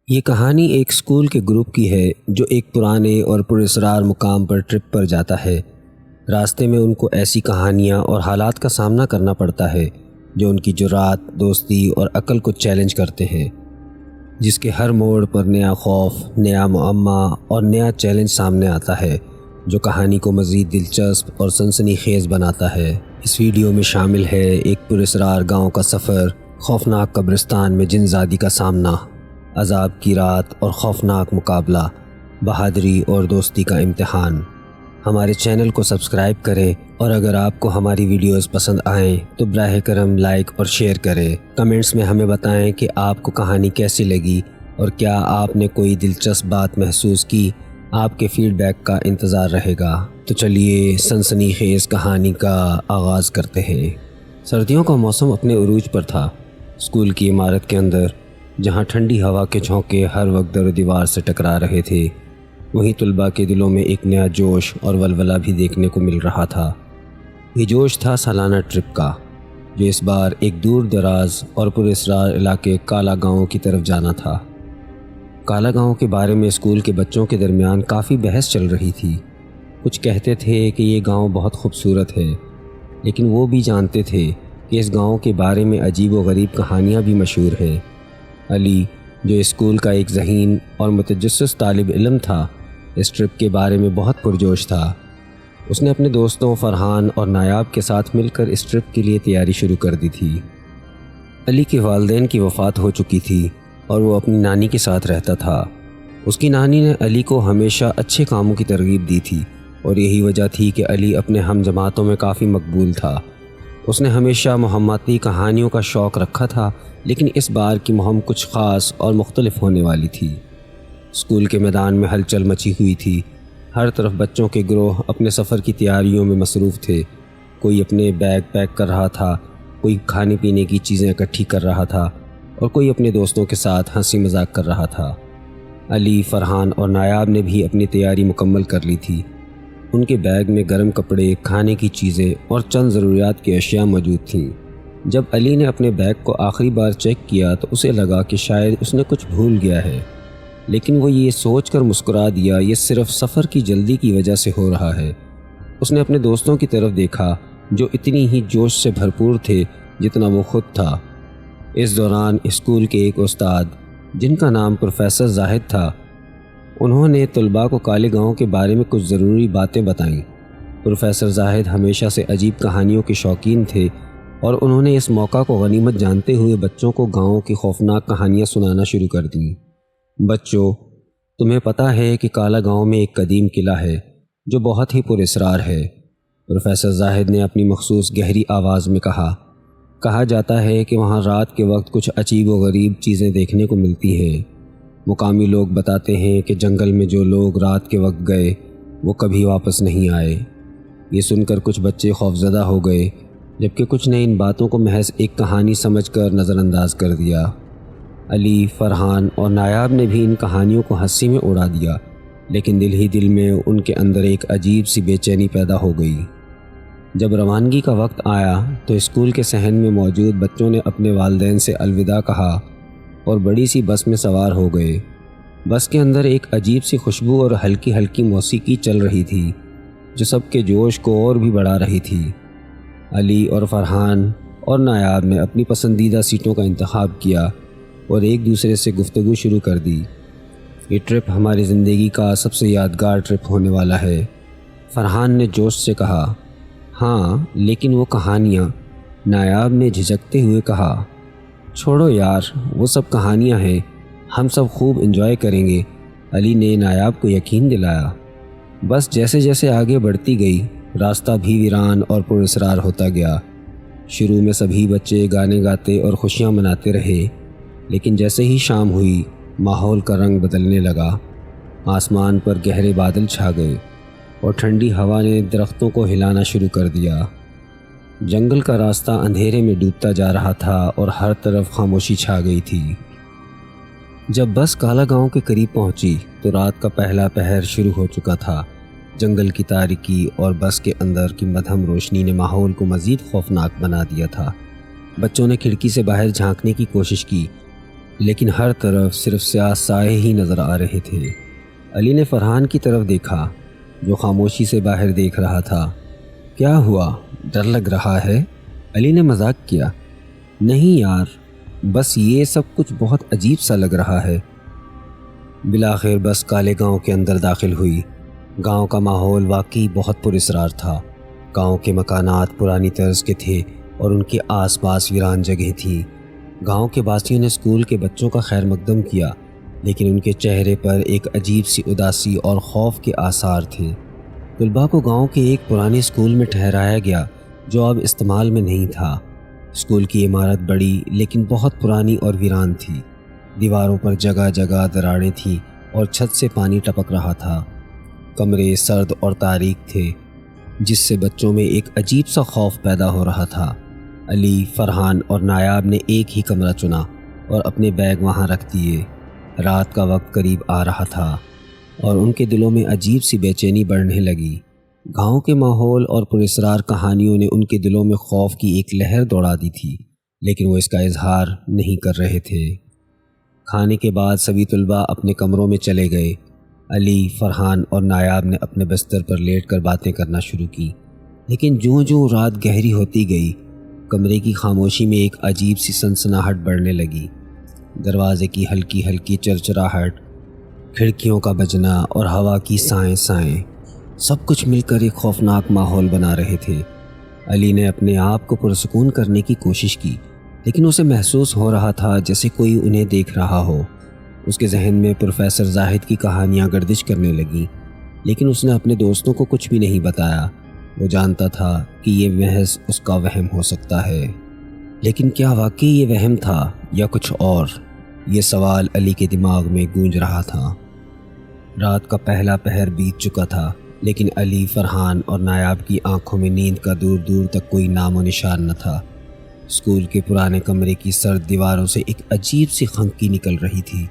یہ کہانی ایک اسکول کے گروپ کی ہے جو ایک پرانے اور پراسرار مقام پر ٹرپ پر جاتا ہے۔ راستے میں ان کو ایسی کہانیاں اور حالات کا سامنا کرنا پڑتا ہے جو ان کی جرات، دوستی اور عقل کو چیلنج کرتے ہیں، جس کے ہر موڑ پر نیا خوف، نیا معمہ اور نیا چیلنج سامنے آتا ہے جو کہانی کو مزید دلچسپ اور سنسنی خیز بناتا ہے۔ اس ویڈیو میں شامل ہے ایک پراسرار گاؤں کا سفر، خوفناک قبرستان میں جن زادی کا سامنا، عذاب کی رات اور خوفناک مقابلہ، بہادری اور دوستی کا امتحان۔ ہمارے چینل کو سبسکرائب کریں اور اگر آپ کو ہماری ویڈیوز پسند آئیں تو براہ کرم لائک اور شیئر کریں۔ کمنٹس میں ہمیں بتائیں کہ آپ کو کہانی کیسی لگی اور کیا آپ نے کوئی دلچسپ بات محسوس کی۔ آپ کے فیڈ بیک کا انتظار رہے گا۔ تو چلیے سنسنی خیز کہانی کا آغاز کرتے ہیں۔ سردیوں کا موسم اپنے عروج پر تھا۔ اسکول کی عمارت کے اندر، جہاں ٹھنڈی ہوا کے جھونکے ہر وقت در و دیوار سے ٹکرا رہے تھے، وہیں طلباء کے دلوں میں ایک نیا جوش اور ولولہ بھی دیکھنے کو مل رہا تھا۔ یہ جوش تھا سالانہ ٹرپ کا، جو اس بار ایک دور دراز اور پراسرار علاقے کالا گاؤں کی طرف جانا تھا۔ کالا گاؤں کے بارے میں اسکول کے بچوں کے درمیان کافی بحث چل رہی تھی۔ کچھ کہتے تھے کہ یہ گاؤں بہت خوبصورت ہے، لیکن وہ بھی جانتے تھے کہ اس گاؤں کے بارے میں عجیب و غریب کہانیاں بھی مشہور ہیں۔ علی، جو اسکول کا ایک ذہین اور متجسس طالب علم تھا، اس ٹرپ کے بارے میں بہت پرجوش تھا۔ اس نے اپنے دوستوں فرحان اور نایاب کے ساتھ مل کر اس ٹرپ کے لیے تیاری شروع کر دی تھی۔ علی کے والدین کی وفات ہو چکی تھی اور وہ اپنی نانی کے ساتھ رہتا تھا۔ اس کی نانی نے علی کو ہمیشہ اچھے کاموں کی ترغیب دی تھی اور یہی وجہ تھی کہ علی اپنے ہم جماعتوں میں کافی مقبول تھا۔ اس نے ہمیشہ محمدی کہانیوں کا شوق رکھا تھا، لیکن اس بار کی مہم کچھ خاص اور مختلف ہونے والی تھی۔ اسکول کے میدان میں ہلچل مچی ہوئی تھی۔ ہر طرف بچوں کے گروہ اپنے سفر کی تیاریوں میں مصروف تھے۔ کوئی اپنے بیگ پیک کر رہا تھا، کوئی کھانے پینے کی چیزیں اکٹھی کر رہا تھا اور کوئی اپنے دوستوں کے ساتھ ہنسی مذاق کر رہا تھا۔ علی، فرحان اور نایاب نے بھی اپنی تیاری مکمل کر لی تھی۔ ان کے بیگ میں گرم کپڑے، کھانے کی چیزیں اور چند ضروریات کی اشیاء موجود تھیں۔ جب علی نے اپنے بیگ کو آخری بار چیک کیا تو اسے لگا کہ شاید اس نے کچھ بھول گیا ہے، لیکن وہ یہ سوچ کر مسکرا دیا یہ صرف سفر کی جلدی کی وجہ سے ہو رہا ہے۔ اس نے اپنے دوستوں کی طرف دیکھا جو اتنی ہی جوش سے بھرپور تھے جتنا وہ خود تھا۔ اس دوران اسکول کے ایک استاد، جن کا نام پروفیسر زاہد تھا، انہوں نے طلباء کو کالے گاؤں کے بارے میں کچھ ضروری باتیں بتائیں۔ پروفیسر زاہد ہمیشہ سے عجیب کہانیوں کے شوقین تھے اور انہوں نے اس موقع کو غنیمت جانتے ہوئے بچوں کو گاؤں کی خوفناک کہانیاں سنانا شروع کر دیں۔ بچوں، تمہیں پتہ ہے کہ کالا گاؤں میں ایک قدیم قلعہ ہے جو بہت ہی پراسرار ہے، پروفیسر زاہد نے اپنی مخصوص گہری آواز میں کہا جاتا ہے کہ وہاں رات کے وقت کچھ عجیب و غریب چیزیں دیکھنے کو ملتی ہیں۔ مقامی لوگ بتاتے ہیں کہ جنگل میں جو لوگ رات کے وقت گئے وہ کبھی واپس نہیں آئے۔ یہ سن کر کچھ بچے خوفزدہ ہو گئے، جبکہ کچھ نے ان باتوں کو محض ایک کہانی سمجھ کر نظر انداز کر دیا۔ علی، فرحان اور نایاب نے بھی ان کہانیوں کو ہنسی میں اڑا دیا، لیکن دل ہی دل میں ان کے اندر ایک عجیب سی بے چینی پیدا ہو گئی۔ جب روانگی کا وقت آیا تو اسکول کے صحن میں موجود بچوں نے اپنے والدین سے الوداع کہا اور بڑی سی بس میں سوار ہو گئے۔ بس کے اندر ایک عجیب سی خوشبو اور ہلکی ہلکی موسیقی چل رہی تھی جو سب کے جوش کو اور بھی بڑھا رہی تھی۔ علی اور فرحان اور نایاب نے اپنی پسندیدہ سیٹوں کا انتخاب کیا اور ایک دوسرے سے گفتگو شروع کر دی۔ یہ ٹرپ ہماری زندگی کا سب سے یادگار ٹرپ ہونے والا ہے، فرحان نے جوش سے کہا۔ ہاں، لیکن وہ کہانیاں، نایاب نے جھجکتے ہوئے کہا۔ چھوڑو یار، وہ سب کہانیاں ہیں، ہم سب خوب انجوائے کریں گے، علی نے نایاب کو یقین دلایا۔ بس جیسے جیسے آگے بڑھتی گئی، راستہ بھی ویران اور پراسرار ہوتا گیا۔ شروع میں سبھی بچے گانے گاتے اور خوشیاں مناتے رہے، لیکن جیسے ہی شام ہوئی، ماحول کا رنگ بدلنے لگا۔ آسمان پر گہرے بادل چھا گئے اور ٹھنڈی ہوا نے درختوں کو ہلانا شروع کر دیا۔ جنگل کا راستہ اندھیرے میں ڈوبتا جا رہا تھا اور ہر طرف خاموشی چھا گئی تھی۔ جب بس کالا گاؤں کے قریب پہنچی تو رات کا پہلا پہر شروع ہو چکا تھا۔ جنگل کی تاریکی اور بس کے اندر کی مدھم روشنی نے ماحول کو مزید خوفناک بنا دیا تھا۔ بچوں نے کھڑکی سے باہر جھانکنے کی کوشش کی، لیکن ہر طرف صرف سیاہ سائے ہی نظر آ رہے تھے۔ علی نے فرحان کی طرف دیکھا جو خاموشی سے باہر دیکھ رہا تھا۔ کیا ہوا؟ ڈر لگ رہا ہے؟ علی نے مذاق کیا۔ نہیں یار، بس یہ سب کچھ بہت عجیب سا لگ رہا ہے۔ بالآخر بس کالے گاؤں کے اندر داخل ہوئی۔ گاؤں کا ماحول واقعی بہت پراسرار تھا۔ گاؤں کے مکانات پرانی طرز کے تھے اور ان کے آس پاس ویران جگہ تھی۔ گاؤں کے باسیوں نے اسکول کے بچوں کا خیر مقدم کیا، لیکن ان کے چہرے پر ایک عجیب سی اداسی اور خوف کے آثار تھے۔ طلباء کو گاؤں کے ایک پرانے اسکول میں ٹھہرایا گیا جو اب استعمال میں نہیں تھا۔ اسکول کی عمارت بڑی لیکن بہت پرانی اور ویران تھی۔ دیواروں پر جگہ جگہ دراڑیں تھیں اور چھت سے پانی ٹپک رہا تھا۔ کمرے سرد اور تاریک تھے، جس سے بچوں میں ایک عجیب سا خوف پیدا ہو رہا تھا۔ علی، فرحان اور نایاب نے ایک ہی کمرہ چنا اور اپنے بیگ وہاں رکھ دیے۔ رات کا وقت قریب آ رہا تھا اور ان کے دلوں میں عجیب سی بے چینی بڑھنے لگی۔ گاؤں کے ماحول اور پراسرار کہانیوں نے ان کے دلوں میں خوف کی ایک لہر دوڑا دی تھی، لیکن وہ اس کا اظہار نہیں کر رہے تھے۔ کھانے کے بعد سبھی طلباء اپنے کمروں میں چلے گئے۔ علی، فرحان اور نایاب نے اپنے بستر پر لیٹ کر باتیں کرنا شروع کی، لیکن جوں جوں رات گہری ہوتی گئی، کمرے کی خاموشی میں ایک عجیب سی سنسناہٹ بڑھنے لگی۔ دروازے کی ہلکی ہلکی چرچراہٹ، کھڑکیوں کا بجنا اور ہوا کی سائیں سائیں، سب کچھ مل کر ایک خوفناک ماحول بنا رہے تھے۔ علی نے اپنے آپ کو پرسکون کرنے کی کوشش کی، لیکن اسے محسوس ہو رہا تھا جیسے کوئی انہیں دیکھ رہا ہو۔ اس کے ذہن میں پروفیسر زاہد کی کہانیاں گردش کرنے لگیں، لیکن اس نے اپنے دوستوں کو کچھ بھی نہیں بتایا۔ وہ جانتا تھا کہ یہ محض اس کا وہم ہو سکتا ہے، لیکن کیا واقعی یہ وہم تھا یا کچھ اور؟ یہ سوال علی کے دماغ میں گونج رہا تھا۔ رات کا پہلا پہر بیت چکا تھا، لیکن علی، فرحان اور نایاب کی آنکھوں میں نیند کا دور دور تک کوئی نام و نشان نہ تھا۔ اسکول کے پرانے کمرے کی سرد دیواروں سے ایک عجیب سی خنکی نکل رہی تھی،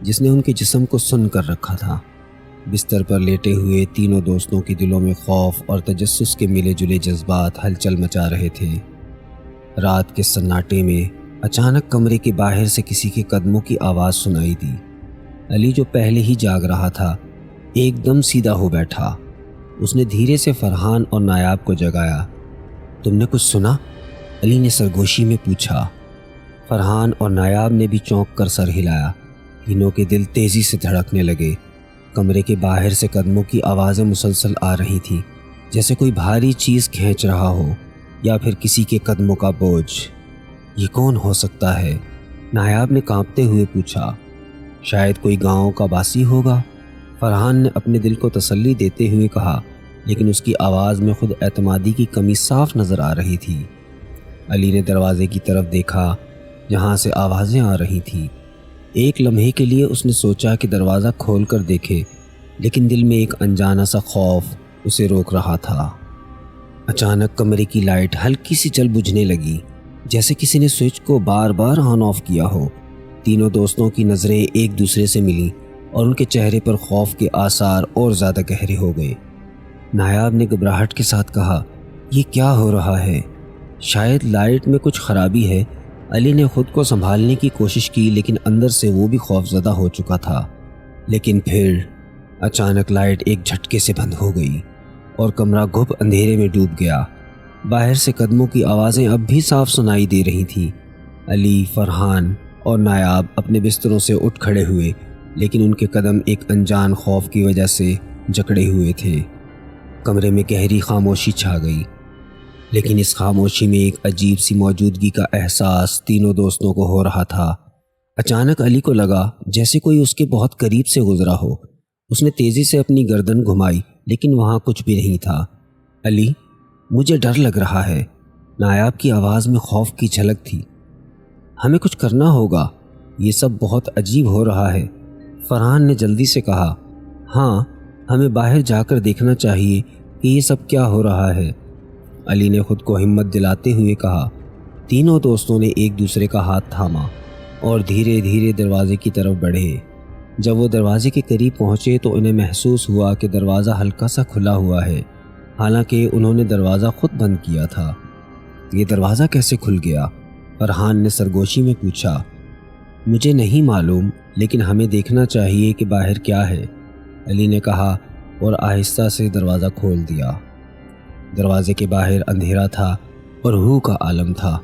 جس نے ان کے جسم کو سن کر رکھا تھا۔ بستر پر لیٹے ہوئے تینوں دوستوں کے دلوں میں خوف اور تجسس کے ملے جلے جذبات ہلچل مچا رہے تھے۔ رات کے سناٹے میں اچانک کمرے کے باہر سے کسی کے قدموں کی آواز سنائی دی۔ علی، جو پہلے ہی جاگ رہا تھا، ایک دم سیدھا ہو بیٹھا۔ اس نے دھیرے سے فرحان اور نایاب کو جگایا۔ تم نے کچھ سنا؟ علی نے سرگوشی میں پوچھا۔ فرحان اور نایاب نے بھی چونک کر سر ہلایا۔ تینوں کے دل تیزی سے دھڑکنے لگے۔ کمرے کے باہر سے قدموں کی آوازیں مسلسل آ رہی تھیں، جیسے کوئی بھاری چیز کھینچ رہا ہو یا پھر کسی کے قدموں کا بوجھ۔ یہ کون ہو سکتا ہے؟ نایاب نے کانپتے ہوئے پوچھا۔ شاید کوئی گاؤں کا باسی ہوگا، فرحان نے اپنے دل کو تسلی دیتے ہوئے کہا، لیکن اس کی آواز میں خود اعتمادی کی کمی صاف نظر آ رہی تھی۔ علی نے دروازے کی طرف دیکھا جہاں سے آوازیں آ رہی تھیں۔ ایک لمحے کے لیے اس نے سوچا کہ دروازہ کھول کر دیکھے، لیکن دل میں ایک انجانا سا خوف اسے روک رہا تھا۔ اچانک کمرے کی لائٹ ہلکی سی جل بجھنے لگی، جیسے کسی نے سوئچ کو بار بار آن آف کیا ہو۔ تینوں دوستوں کی نظریں ایک دوسرے سے ملیں اور ان کے چہرے پر خوف کے آثار اور زیادہ گہرے ہو گئے۔ نایاب نے گھبراہٹ کے ساتھ کہا، یہ کیا ہو رہا ہے؟ شاید لائٹ میں کچھ خرابی ہے۔ علی نے خود کو سنبھالنے کی کوشش کی، لیکن اندر سے وہ بھی خوف زدہ ہو چکا تھا۔ لیکن پھر اچانک لائٹ ایک جھٹکے سے بند ہو گئی اور کمرہ گھپ اندھیرے میں ڈوب گیا۔ باہر سے قدموں کی آوازیں اب بھی صاف سنائی دے رہی تھیں۔ علی، فرحان اور نایاب اپنے بستروں سے اٹھ کھڑے ہوئے، لیکن ان کے قدم ایک انجان خوف کی وجہ سے جکڑے ہوئے تھے۔ کمرے میں گہری خاموشی چھا گئی، لیکن اس خاموشی میں ایک عجیب سی موجودگی کا احساس تینوں دوستوں کو ہو رہا تھا۔ اچانک علی کو لگا جیسے کوئی اس کے بہت قریب سے گزرا ہو۔ اس نے تیزی سے اپنی گردن گھمائی، لیکن وہاں کچھ بھی نہیں تھا۔ علی، مجھے ڈر لگ رہا ہے۔ نایاب کی آواز میں خوف کی جھلک تھی۔ ہمیں کچھ کرنا ہوگا، یہ سب بہت عجیب ہو رہا ہے، فرحان نے جلدی سے کہا۔ ہاں، ہمیں باہر جا کر دیکھنا چاہیے کہ یہ سب کیا ہو رہا ہے، علی نے خود کو ہمت دلاتے ہوئے کہا۔ تینوں دوستوں نے ایک دوسرے کا ہاتھ تھاما اور دھیرے دھیرے دروازے کی طرف بڑھے۔ جب وہ دروازے کے قریب پہنچے تو انہیں محسوس ہوا کہ دروازہ ہلکا سا کھلا ہوا ہے، حالانکہ انہوں نے دروازہ خود بند کیا تھا۔ یہ دروازہ کیسے کھل گیا؟ فرحان نے سرگوشی میں پوچھا۔ مجھے نہیں معلوم، لیکن ہمیں دیکھنا چاہیے کہ باہر کیا ہے، علی نے کہا اور آہستہ سے دروازہ کھول دیا۔ دروازے کے باہر اندھیرا تھا اور ہو کا عالم تھا۔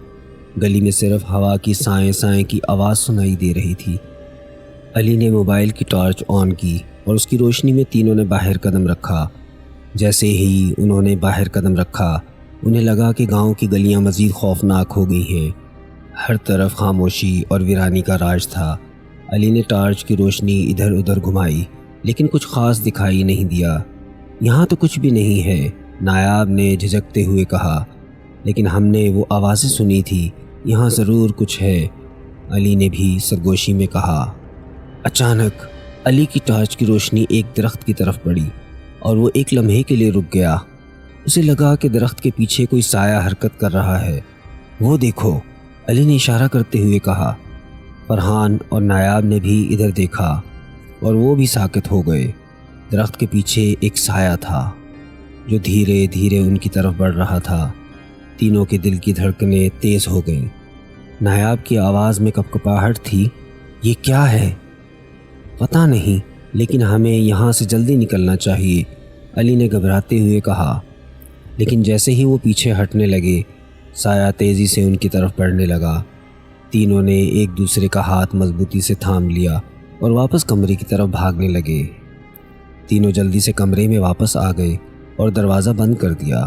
گلی میں صرف ہوا کی سائیں سائیں کی آواز سنائی دے رہی تھی۔ علی نے موبائل کی ٹارچ آن کی اور اس کی روشنی میں تینوں نے باہر قدم رکھا۔ جیسے ہی انہوں نے باہر قدم رکھا، انہیں لگا کہ گاؤں کی گلیاں مزید خوفناک ہو گئی ہیں۔ ہر طرف خاموشی اور ویرانی کا راج تھا۔ علی نے ٹارچ کی روشنی ادھر ادھر گھمائی، لیکن کچھ خاص دکھائی نہیں دیا۔ یہاں تو کچھ بھی نہیں ہے، نایاب نے جھجکتے ہوئے کہا، لیکن ہم نے وہ آوازیں سنی تھی، یہاں ضرور کچھ ہے، علی نے بھی سرگوشی میں کہا۔ اچانک علی کی ٹارچ کی روشنی ایک درخت کی طرف پڑی اور وہ ایک لمحے کے لیے رک گیا۔ اسے لگا کہ درخت کے پیچھے کوئی سایہ حرکت کر رہا ہے۔ وہ دیکھو، علی نے اشارہ کرتے ہوئے کہا۔ فرحان اور نایاب نے بھی ادھر دیکھا اور وہ بھی ساکت ہو گئے۔ درخت کے پیچھے ایک سایہ تھا جو دھیرے دھیرے ان کی طرف بڑھ رہا تھا۔ تینوں کے دل کی دھڑکنیں تیز ہو گئیں۔ نایاب کی آواز میں کپکپاہٹ تھی، یہ کیا ہے؟ پتہ نہیں، لیکن ہمیں یہاں سے جلدی نکلنا چاہیے، علی نے گھبراتے ہوئے کہا۔ لیکن جیسے ہی وہ پیچھے ہٹنے لگے، سایہ تیزی سے ان کی طرف بڑھنے لگا۔ تینوں نے ایک دوسرے کا ہاتھ مضبوطی سے تھام لیا اور واپس کمرے کی طرف بھاگنے لگے۔ تینوں جلدی سے کمرے میں واپس آ گئے اور دروازہ بند کر دیا۔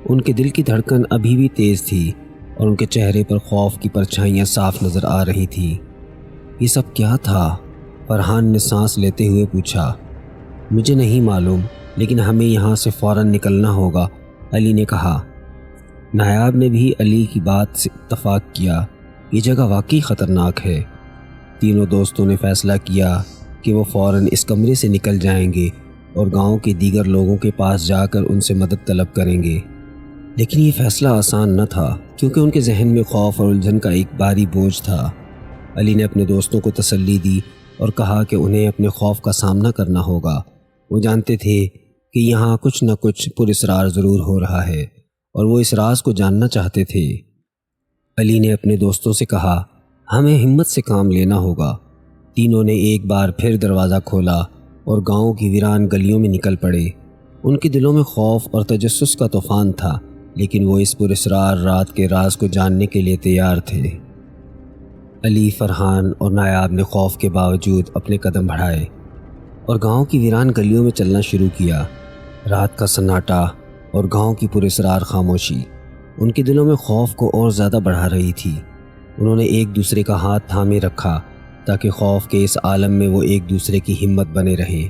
ان کے دل کی دھڑکن ابھی بھی تیز تھی اور ان کے چہرے پر خوف کی پرچھائیاں صاف نظر آ رہی تھیں۔ یہ سب کیا تھا؟ فرحان نے سانس لیتے ہوئے پوچھا۔ مجھے نہیں معلوم، لیکن ہمیں یہاں سے فوراً نکلنا ہوگا، علی نے کہا۔ نایاب نے بھی علی کی بات سے اتفاق کیا، یہ جگہ واقعی خطرناک ہے۔ تینوں دوستوں نے فیصلہ کیا کہ وہ فوراً اس کمرے سے نکل جائیں گے اور گاؤں کے دیگر لوگوں کے پاس جا کر ان سے مدد طلب کریں گے۔ لیکن یہ فیصلہ آسان نہ تھا، کیونکہ ان کے ذہن میں خوف اور الجھن کا ایک بھاری بوجھ تھا۔ علی نے اپنے دوستوں کو تسلی دی اور کہا کہ انہیں اپنے خوف کا سامنا کرنا ہوگا۔ وہ جانتے تھے کہ یہاں کچھ نہ کچھ پراسرار ضرور ہو رہا ہے اور وہ اس راز کو جاننا چاہتے تھے۔ علی نے اپنے دوستوں سے کہا، ہمیں ہمت سے کام لینا ہوگا۔ تینوں نے ایک بار پھر دروازہ کھولا اور گاؤں کی ویران گلیوں میں نکل پڑے۔ ان کے دلوں میں خوف اور تجسس کا طوفان تھا، لیکن وہ اس پراسرار رات کے راز کو جاننے کے لیے تیار تھے۔ علی، فرحان اور نایاب نے خوف کے باوجود اپنے قدم بڑھائے اور گاؤں کی ویران گلیوں میں چلنا شروع کیا۔ رات کا سناٹا اور گاؤں کی پراسرار خاموشی ان کے دلوں میں خوف کو اور زیادہ بڑھا رہی تھی۔ انہوں نے ایک دوسرے کا ہاتھ تھامے رکھا تاکہ خوف کے اس عالم میں وہ ایک دوسرے کی ہمت بنے رہیں۔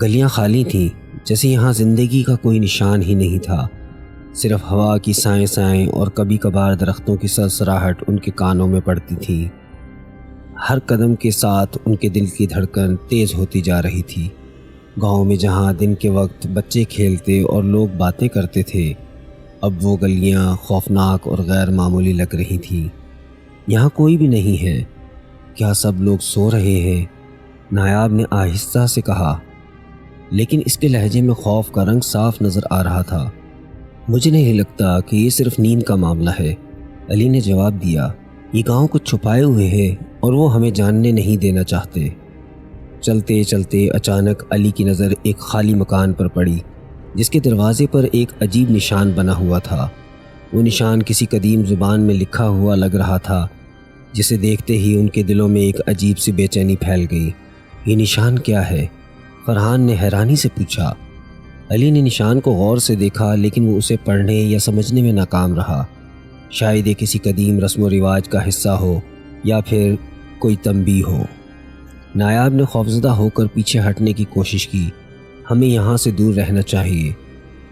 گلیاں خالی تھیں، جیسے یہاں زندگی کا کوئی نشان ہی نہیں تھا۔ صرف ہوا کی سائیں سائیں اور کبھی کبھار درختوں کی سرسراہٹ ان کے کانوں میں پڑتی تھی۔ ہر قدم کے ساتھ ان کے دل کی دھڑکن تیز ہوتی جا رہی تھی۔ گاؤں میں جہاں دن کے وقت بچے کھیلتے اور لوگ باتیں کرتے تھے، اب وہ گلیاں خوفناک اور غیر معمولی لگ رہی تھیں۔ یہاں کوئی بھی نہیں ہے، کیا سب لوگ سو رہے ہیں؟ نایاب نے آہستہ سے کہا، لیکن اس کے لہجے میں خوف کا رنگ صاف نظر آ رہا تھا۔ مجھے نہیں لگتا کہ یہ صرف نیند کا معاملہ ہے، علی نے جواب دیا۔ یہ گاؤں کچھ چھپائے ہوئے ہے اور وہ ہمیں جاننے نہیں دینا چاہتے۔ چلتے چلتے اچانک علی کی نظر ایک خالی مکان پر پڑی، جس کے دروازے پر ایک عجیب نشان بنا ہوا تھا۔ وہ نشان کسی قدیم زبان میں لکھا ہوا لگ رہا تھا، جسے دیکھتے ہی ان کے دلوں میں ایک عجیب سی بے چینی پھیل گئی۔ یہ نشان کیا ہے؟ فرحان نے حیرانی سے پوچھا۔ علی نے نشان کو غور سے دیکھا، لیکن وہ اسے پڑھنے یا سمجھنے میں ناکام رہا۔ شاید یہ کسی قدیم رسم و رواج کا حصہ ہو یا پھر کوئی تنبیہ ہو۔ نایاب نے خوفزدہ ہو کر پیچھے ہٹنے کی کوشش کی۔ ہمیں یہاں سے دور رہنا چاہیے،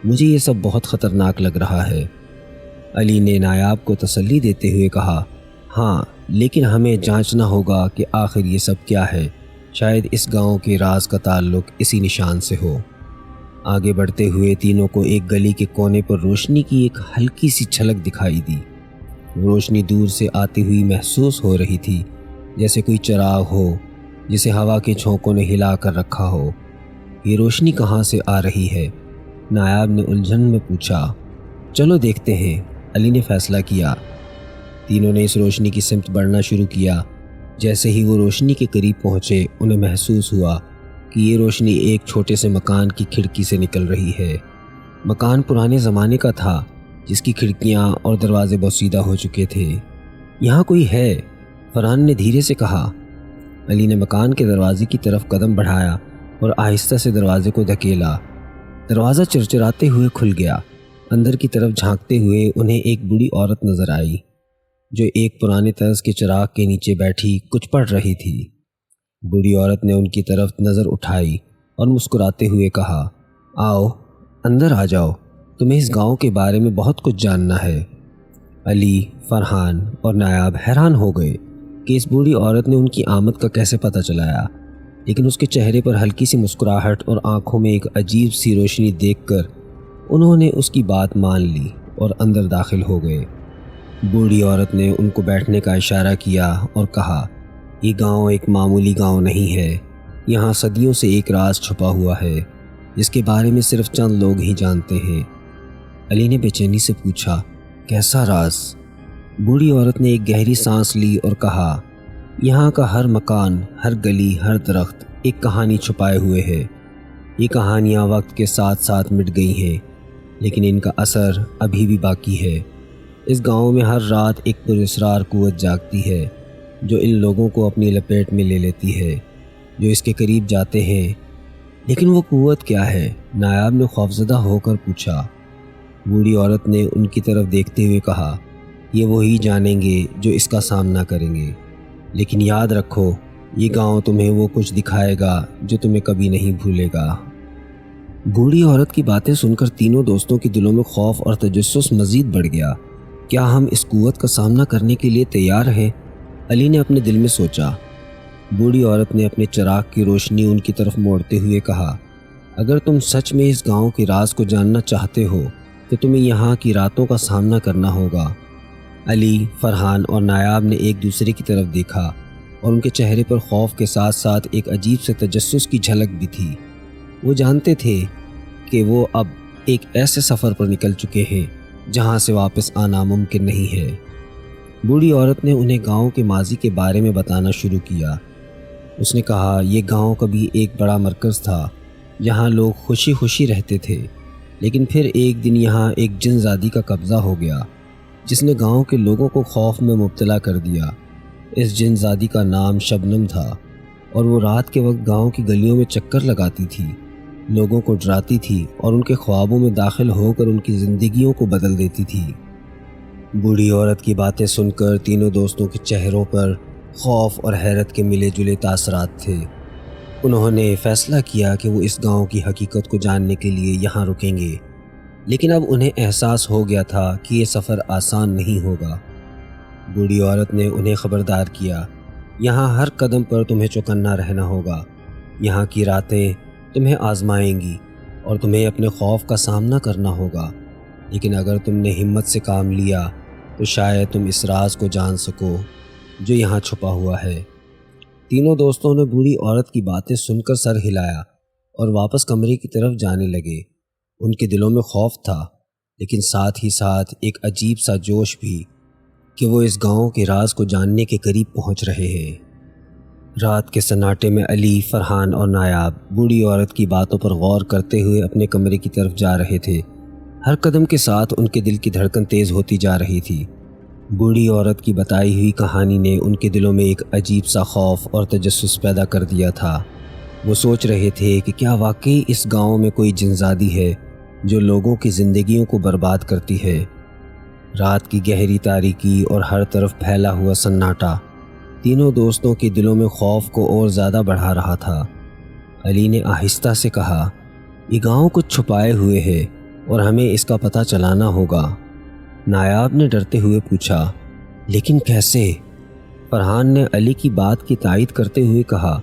مجھے یہ سب بہت خطرناک لگ رہا ہے، علی نے نایاب کو تسلی دیتے ہوئے کہا۔ ہاں، لیکن ہمیں جانچنا ہوگا کہ آخر یہ سب کیا ہے، شاید اس گاؤں کے راز کا تعلق اسی نشان سے ہو۔ آگے بڑھتے ہوئے تینوں کو ایک گلی کے کونے پر روشنی کی ایک ہلکی سی جھلک دکھائی دی۔ روشنی دور سے آتی ہوئی محسوس ہو رہی تھی، جیسے کوئی چراغ ہو جسے ہوا کے جھونکوں نے ہلا کر رکھا ہو۔ یہ روشنی کہاں سے آ رہی ہے؟ نایاب نے الجھن میں پوچھا۔ چلو دیکھتے ہیں، علی نے فیصلہ کیا۔ تینوں نے اس روشنی کی سمت بڑھنا شروع کیا۔ جیسے ہی وہ روشنی کے قریب پہنچے انہیں محسوس ہوا کہ یہ روشنی ایک چھوٹے سے مکان کی کھڑکی سے نکل رہی ہے۔ مکان پرانے زمانے کا تھا جس کی کھڑکیاں اور دروازے بوسیدہ ہو چکے تھے۔ یہاں کوئی ہے؟ فرحان نے دھیرے سے کہا۔ علی نے مکان کے دروازے کی طرف قدم بڑھایا اور آہستہ سے دروازے کو دھکیلا۔ دروازہ چرچراتے ہوئے کھل گیا۔ اندر کی طرف جھانکتے ہوئے انہیں ایک بوڑھی عورت نظر آئی جو ایک پرانے طرز کے چراغ کے نیچے بیٹھی کچھ پڑھ رہی تھی۔ بوڑھی عورت نے ان کی طرف نظر اٹھائی اور مسکراتے ہوئے کہا، آؤ اندر آ جاؤ، تمہیں اس گاؤں کے بارے میں بہت کچھ جاننا ہے۔ علی، فرحان اور نایاب حیران ہو گئے کہ اس بوڑھی عورت نے ان کی آمد کا کیسے پتہ چلایا، لیکن اس کے چہرے پر ہلکی سی مسکراہٹ اور آنکھوں میں ایک عجیب سی روشنی دیکھ کر انہوں نے اس کی بات مان لی اور اندر داخل ہو گئے۔ بوڑھی عورت نے ان کو بیٹھنے کا اشارہ کیا اور کہا، یہ گاؤں ایک معمولی گاؤں نہیں ہے، یہاں صدیوں سے ایک راز چھپا ہوا ہے جس کے بارے میں صرف چند لوگ ہی جانتے ہیں۔ علی نے بے چینی سے پوچھا، کیسا راز؟ بوڑھی عورت نے ایک گہری سانس لی اور کہا، یہاں کا ہر مکان، ہر گلی، ہر درخت ایک کہانی چھپائے ہوئے ہے۔ یہ کہانیاں وقت کے ساتھ ساتھ مٹ گئی ہیں، لیکن ان کا اثر ابھی بھی باقی ہے۔ اس گاؤں میں ہر رات ایک پراسرار قوت جاگتی ہے جو ان لوگوں کو اپنی لپیٹ میں لے لیتی ہے جو اس کے قریب جاتے ہیں۔ لیکن وہ قوت کیا ہے؟ نایاب نے خوفزدہ ہو کر پوچھا۔ بوڑھی عورت نے ان کی طرف دیکھتے ہوئے کہا، یہ وہی جانیں گے جو اس کا سامنا کریں گے، لیکن یاد رکھو یہ گاؤں تمہیں وہ کچھ دکھائے گا جو تمہیں کبھی نہیں بھولے گا۔ بوڑھی عورت کی باتیں سن کر تینوں دوستوں کے دلوں میں خوف اور تجسس مزید بڑھ گیا۔ کیا ہم اس قوت کا سامنا کرنے کے لیے تیار ہیں؟ علی نے اپنے دل میں سوچا۔ بوڑھی عورت نے اپنے چراغ کی روشنی ان کی طرف موڑتے ہوئے کہا، اگر تم سچ میں اس گاؤں کے راز کو جاننا چاہتے ہو تو تمہیں یہاں کی راتوں کا سامنا کرنا ہوگا۔ علی، فرحان اور نایاب نے ایک دوسرے کی طرف دیکھا اور ان کے چہرے پر خوف کے ساتھ ساتھ ایک عجیب سے تجسس کی جھلک بھی تھی۔ وہ جانتے تھے کہ وہ اب ایک ایسے سفر پر نکل چکے ہیں جہاں سے واپس آنا ممکن نہیں ہے۔ بوڑھی عورت نے انہیں گاؤں کے ماضی کے بارے میں بتانا شروع کیا۔ اس نے کہا، یہ گاؤں کبھی ایک بڑا مرکز تھا جہاں لوگ خوشی خوشی رہتے تھے، لیکن پھر ایک دن یہاں ایک جن زادی کا قبضہ ہو گیا جس نے گاؤں کے لوگوں کو خوف میں مبتلا کر دیا۔ اس جن زادی کا نام شبنم تھا اور وہ رات کے وقت گاؤں کی گلیوں میں چکر لگاتی تھی، لوگوں کو ڈراتی تھی اور ان کے خوابوں میں داخل ہو کر ان کی زندگیوں کو بدل دیتی تھی۔ بوڑھی عورت کی باتیں سن کر تینوں دوستوں کے چہروں پر خوف اور حیرت کے ملے جلے تاثرات تھے۔ انہوں نے فیصلہ کیا کہ وہ اس گاؤں کی حقیقت کو جاننے کے لیے یہاں رکیں گے، لیکن اب انہیں احساس ہو گیا تھا کہ یہ سفر آسان نہیں ہوگا۔ بوڑھی عورت نے انہیں خبردار کیا، یہاں ہر قدم پر تمہیں چوکنا رہنا ہوگا، یہاں کی راتیں تمہیں آزمائیں گی اور تمہیں اپنے خوف کا سامنا کرنا ہوگا، لیکن اگر تم نے ہمت سے کام لیا تو شاید تم اس راز کو جان سکو جو یہاں چھپا ہوا ہے۔ تینوں دوستوں نے بوڑھی عورت کی باتیں سن کر سر ہلایا اور واپس کمرے کی طرف جانے لگے۔ ان کے دلوں میں خوف تھا، لیکن ساتھ ہی ساتھ ایک عجیب سا جوش بھی کہ وہ اس گاؤں کے راز کو جاننے کے قریب پہنچ رہے ہیں۔ رات کے سناٹے میں علی، فرحان اور نایاب بوڑھی عورت کی باتوں پر غور کرتے ہوئے اپنے کمرے کی طرف جا رہے تھے۔ ہر قدم کے ساتھ ان کے دل کی دھڑکن تیز ہوتی جا رہی تھی۔ بوڑھی عورت کی بتائی ہوئی کہانی نے ان کے دلوں میں ایک عجیب سا خوف اور تجسس پیدا کر دیا تھا۔ وہ سوچ رہے تھے کہ کیا واقعی اس گاؤں میں کوئی جنزادی ہے جو لوگوں کی زندگیوں کو برباد کرتی ہے۔ رات کی گہری تاریکی اور ہر طرف پھیلا ہوا سناٹا تینوں دوستوں کے دلوں میں خوف کو اور زیادہ بڑھا رہا تھا۔ علی نے آہستہ سے کہا، یہ گاؤں کچھ چھپائے ہوئے ہے اور ہمیں اس کا پتہ چلانا ہوگا۔ نایاب نے ڈرتے ہوئے پوچھا، لیکن کیسے؟ فرحان نے علی کی بات کی تائید کرتے ہوئے کہا،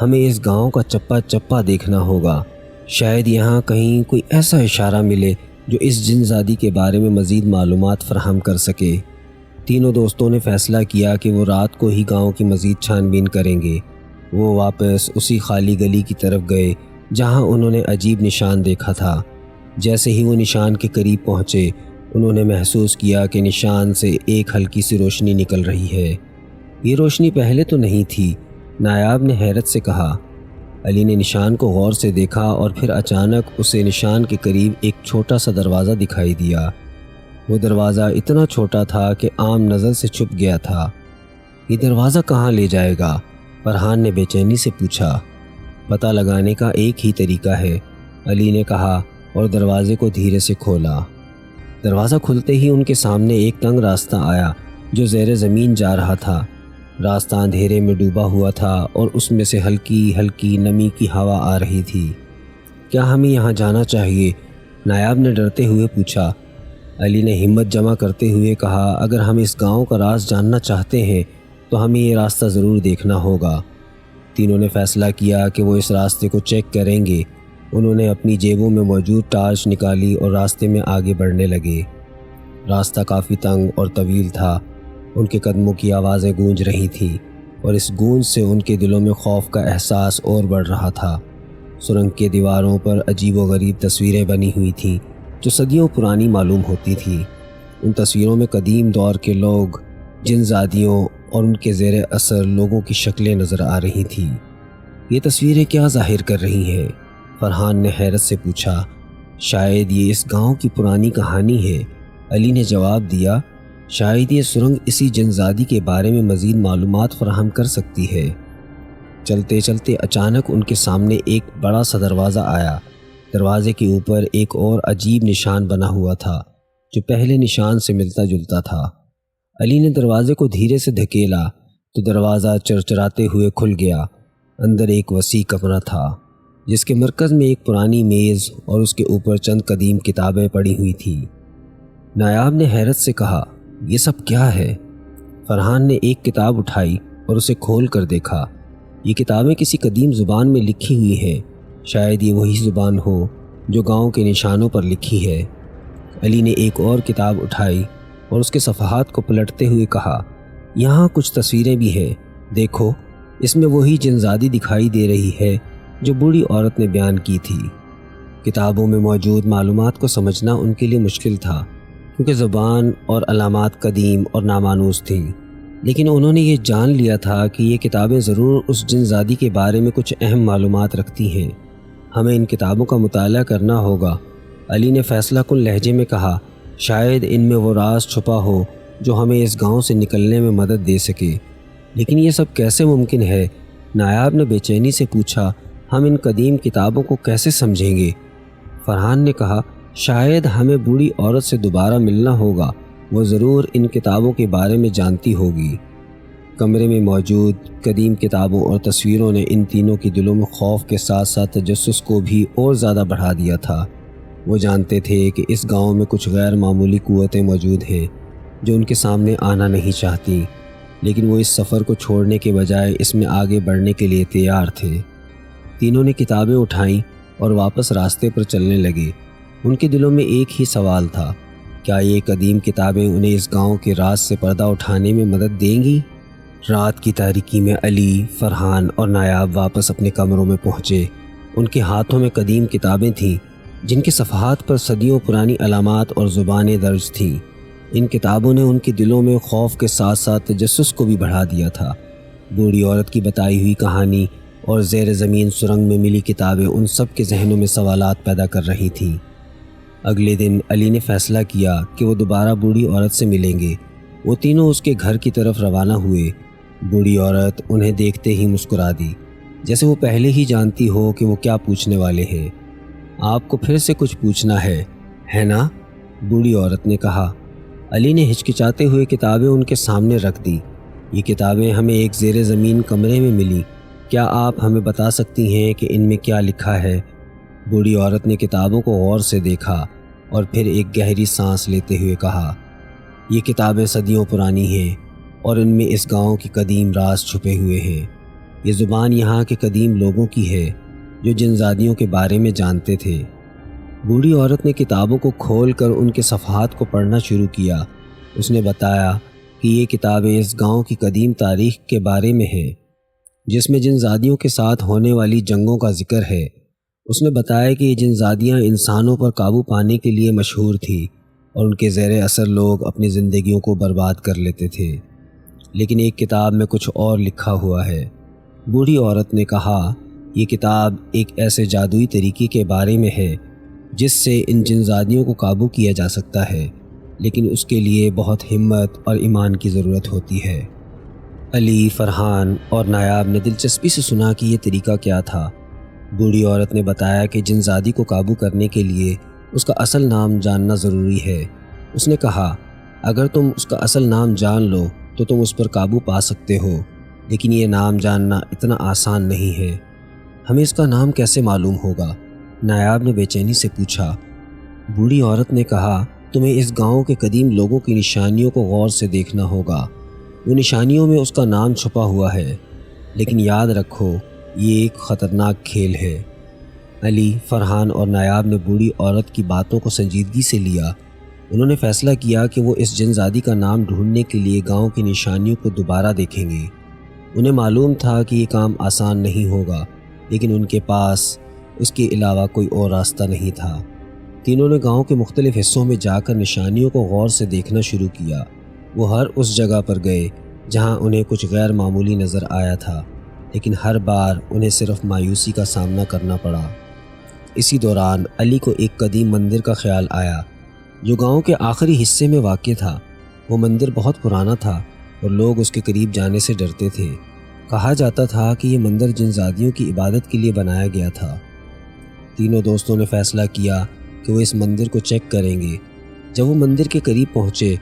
ہمیں اس گاؤں کا چپا چپا دیکھنا ہوگا، شاید یہاں کہیں کوئی ایسا اشارہ ملے جو اس جن زادی کے بارے میں مزید معلومات فراہم کر سکے۔ تینوں دوستوں نے فیصلہ کیا کہ وہ رات کو ہی گاؤں کی مزید چھان بین کریں گے۔ وہ واپس اسی خالی گلی کی طرف گئے جہاں انہوں نے عجیب نشان دیکھا تھا۔ جیسے ہی وہ نشان کے قریب پہنچے، انہوں نے محسوس کیا کہ نشان سے ایک ہلکی سی روشنی نکل رہی ہے۔ یہ روشنی پہلے تو نہیں تھی، نایاب نے حیرت سے کہا۔ علی نے نشان کو غور سے دیکھا اور پھر اچانک اسے نشان کے قریب ایک چھوٹا سا دروازہ دکھائی دیا۔ وہ دروازہ اتنا چھوٹا تھا کہ عام نظر سے چھپ گیا تھا۔ یہ دروازہ کہاں لے جائے گا؟ فرحان نے بے چینی سے پوچھا۔ پتہ لگانے کا ایک ہی طریقہ ہے، علی نے کہا اور دروازے کو دھیرے سے کھولا۔ دروازہ کھلتے ہی ان کے سامنے ایک تنگ راستہ آیا جو زیر زمین جا رہا تھا۔ راستہ اندھیرے میں ڈوبا ہوا تھا اور اس میں سے ہلکی ہلکی نمی کی ہوا آ رہی تھی۔ کیا ہمیں یہاں جانا چاہیے؟ نایاب نے ڈرتے ہوئے پوچھا۔ علی نے ہمت جمع کرتے ہوئے کہا، اگر ہم اس گاؤں کا راز جاننا چاہتے ہیں تو ہمیں یہ راستہ ضرور دیکھنا ہوگا۔ تینوں نے فیصلہ کیا کہ وہ اس راستے کو چیک کریں گے۔ انہوں نے اپنی جیبوں میں موجود ٹارچ نکالی اور راستے میں آگے بڑھنے لگے۔ راستہ کافی تنگ اور طویل تھا۔ ان کے قدموں کی آوازیں گونج رہی تھیں اور اس گونج سے ان کے دلوں میں خوف کا احساس اور بڑھ رہا تھا۔ سرنگ کے دیواروں پر عجیب و غریب تصویریں بنی ہوئی تھیں جو صدیوں پرانی معلوم ہوتی تھیں۔ ان تصویروں میں قدیم دور کے لوگ، جن زادیوں اور ان کے زیر اثر لوگوں کی شکلیں نظر آ رہی تھیں۔ یہ تصویریں کیا ظاہر کر رہی ہیں؟ فرحان نے حیرت سے پوچھا۔ شاید یہ اس گاؤں کی پرانی کہانی ہے، علی نے جواب دیا۔ شاید یہ سرنگ اسی جنزادی کے بارے میں مزید معلومات فراہم کر سکتی ہے۔ چلتے چلتے اچانک ان کے سامنے ایک بڑا سا دروازہ آیا۔ دروازے کے اوپر ایک اور عجیب نشان بنا ہوا تھا جو پہلے نشان سے ملتا جلتا تھا۔ علی نے دروازے کو دھیرے سے دھکیلا تو دروازہ چرچراتے ہوئے کھل گیا۔ اندر ایک وسیع کمرہ تھا جس کے مرکز میں ایک پرانی میز اور اس کے اوپر چند قدیم کتابیں پڑی ہوئی تھیں۔ نایاب نے حیرت سے کہا، یہ سب کیا ہے؟ فرحان نے ایک کتاب اٹھائی اور اسے کھول کر دیکھا۔ یہ کتابیں کسی قدیم زبان میں لکھی ہوئی ہیں، شاید یہ وہی زبان ہو جو گاؤں کے نشانوں پر لکھی ہے۔ علی نے ایک اور کتاب اٹھائی اور اس کے صفحات کو پلٹتے ہوئے کہا، یہاں کچھ تصویریں بھی ہیں، دیکھو، اس میں وہی جنزادی دکھائی دے رہی ہے جو بوڑھی عورت نے بیان کی تھی۔ کتابوں میں موجود معلومات کو سمجھنا ان کے لیے مشکل تھا کیونکہ زبان اور علامات قدیم اور نامانوس تھیں، لیکن انہوں نے یہ جان لیا تھا کہ یہ کتابیں ضرور اس جنزادی کے بارے میں کچھ اہم معلومات رکھتی ہیں۔ ہمیں ان کتابوں کا مطالعہ کرنا ہوگا، علی نے فیصلہ کن لہجے میں کہا۔ شاید ان میں وہ راز چھپا ہو جو ہمیں اس گاؤں سے نکلنے میں مدد دے سکے۔ لیکن یہ سب کیسے ممکن ہے؟ نایاب نے بے چینی سے پوچھا۔ ہم ان قدیم کتابوں کو کیسے سمجھیں گے؟ فرحان نے کہا، شاید ہمیں بوڑھی عورت سے دوبارہ ملنا ہوگا، وہ ضرور ان کتابوں کے بارے میں جانتی ہوگی۔ کمرے میں موجود قدیم کتابوں اور تصویروں نے ان تینوں کے دلوں میں خوف کے ساتھ ساتھ تجسس کو بھی اور زیادہ بڑھا دیا تھا۔ وہ جانتے تھے کہ اس گاؤں میں کچھ غیر معمولی قوتیں موجود ہیں جو ان کے سامنے آنا نہیں چاہتی، لیکن وہ اس سفر کو چھوڑنے کے بجائے اس میں آگے بڑھنے کے لیے تیار تھے۔ تینوں نے کتابیں اٹھائیں اور واپس راستے پر چلنے لگے۔ ان کے دلوں میں ایک ہی سوال تھا، کیا یہ قدیم کتابیں انہیں اس گاؤں کے راز سے پردہ اٹھانے میں مدد دیں گی؟ رات کی تاریکی میں علی، فرحان اور نایاب واپس اپنے کمروں میں پہنچے۔ ان کے ہاتھوں میں قدیم کتابیں تھیں جن کے صفحات پر صدیوں پرانی علامات اور زبانیں درج تھیں۔ ان کتابوں نے ان کے دلوں میں خوف کے ساتھ ساتھ تجسس کو بھی بڑھا دیا تھا۔ بوڑھی عورت کی بتائی ہوئی کہانی اور زیر زمین سرنگ میں ملی کتابیں ان سب کے ذہنوں میں سوالات پیدا کر رہی تھیں۔ اگلے دن علی نے فیصلہ کیا کہ وہ دوبارہ بوڑھی عورت سے ملیں گے۔ وہ تینوں اس کے گھر کی طرف روانہ ہوئے۔ بوڑھی عورت انہیں دیکھتے ہی مسکرا دی، جیسے وہ پہلے ہی جانتی ہو کہ وہ کیا پوچھنے والے ہیں۔ آپ کو پھر سے کچھ پوچھنا ہے نا؟ بوڑھی عورت نے کہا۔ علی نے ہچکچاتے ہوئے کتابیں ان کے سامنے رکھ دی۔ یہ کتابیں ہمیں ایک زیر زمین کمرے میں ملی، کیا آپ ہمیں بتا سکتی ہیں کہ ان میں کیا لکھا ہے؟ بوڑھی عورت نے کتابوں کو غور سے دیکھا اور پھر ایک گہری سانس لیتے ہوئے کہا، یہ کتابیں صدیوں پرانی ہیں اور ان میں اس گاؤں کی قدیم راز چھپے ہوئے ہیں۔ یہ زبان یہاں کے قدیم لوگوں کی ہے جو جنزادیوں کے بارے میں جانتے تھے۔ بوڑھی عورت نے کتابوں کو کھول کر ان کے صفحات کو پڑھنا شروع کیا۔ اس نے بتایا کہ یہ کتابیں اس گاؤں کی قدیم تاریخ کے بارے میں ہیں، جس میں جنزادیوں کے ساتھ ہونے والی جنگوں کا ذکر ہے۔ اس نے بتایا کہ یہ جنزادیاں انسانوں پر قابو پانے کے لیے مشہور تھیں اور ان کے زیر اثر لوگ اپنی زندگیوں کو برباد کر لیتے تھے۔ لیکن ایک کتاب میں کچھ اور لکھا ہوا ہے۔ بوڑھی عورت نے کہا، یہ کتاب ایک ایسے جادوئی طریقے کے بارے میں ہے جس سے ان جن زادیوں کو قابو کیا جا سکتا ہے، لیکن اس کے لیے بہت ہمت اور ایمان کی ضرورت ہوتی ہے۔ علی، فرحان اور نایاب نے دلچسپی سے سنا کہ یہ طریقہ کیا تھا۔ بوڑھی عورت نے بتایا کہ جن زادی کو قابو کرنے کے لیے اس کا اصل نام جاننا ضروری ہے۔ اس نے کہا، اگر تم اس کا اصل نام جان لو تو تم اس پر قابو پا سکتے ہو، لیکن یہ نام جاننا اتنا آسان نہیں ہے۔ ہمیں اس کا نام کیسے معلوم ہوگا؟ نایاب نے بے چینی سے پوچھا۔ بوڑھی عورت نے کہا، تمہیں اس گاؤں کے قدیم لوگوں کی نشانیوں کو غور سے دیکھنا ہوگا۔ وہ نشانیوں میں اس کا نام چھپا ہوا ہے، لیکن یاد رکھو یہ ایک خطرناک کھیل ہے۔ علی، فرحان اور نایاب نے بوڑھی عورت کی باتوں کو سنجیدگی سے لیا۔ انہوں نے فیصلہ کیا کہ وہ اس جن زادی کا نام ڈھونڈنے کے لیے گاؤں کی نشانیوں کو دوبارہ دیکھیں گے۔ انہیں معلوم تھا کہ یہ کام آسان نہیں ہوگا، لیکن ان کے پاس اس کے علاوہ کوئی اور راستہ نہیں تھا۔ تینوں نے گاؤں کے مختلف حصوں میں جا کر نشانیوں کو غور سے دیکھنا شروع کیا۔ وہ ہر اس جگہ پر گئے جہاں انہیں کچھ غیر معمولی نظر آیا تھا، لیکن ہر بار انہیں صرف مایوسی کا سامنا کرنا پڑا۔ اسی دوران علی کو ایک قدیم مندر کا خیال آیا جو گاؤں کے آخری حصے میں واقع تھا۔ وہ مندر بہت پرانا تھا اور لوگ اس کے قریب جانے سے ڈرتے تھے۔ کہا جاتا تھا کہ یہ مندر جن زادیوں کی عبادت کے لیے بنایا گیا تھا۔ تینوں دوستوں نے فیصلہ کیا کہ وہ اس مندر کو چیک کریں گے۔ جب وہ مندر کے قریب پہنچے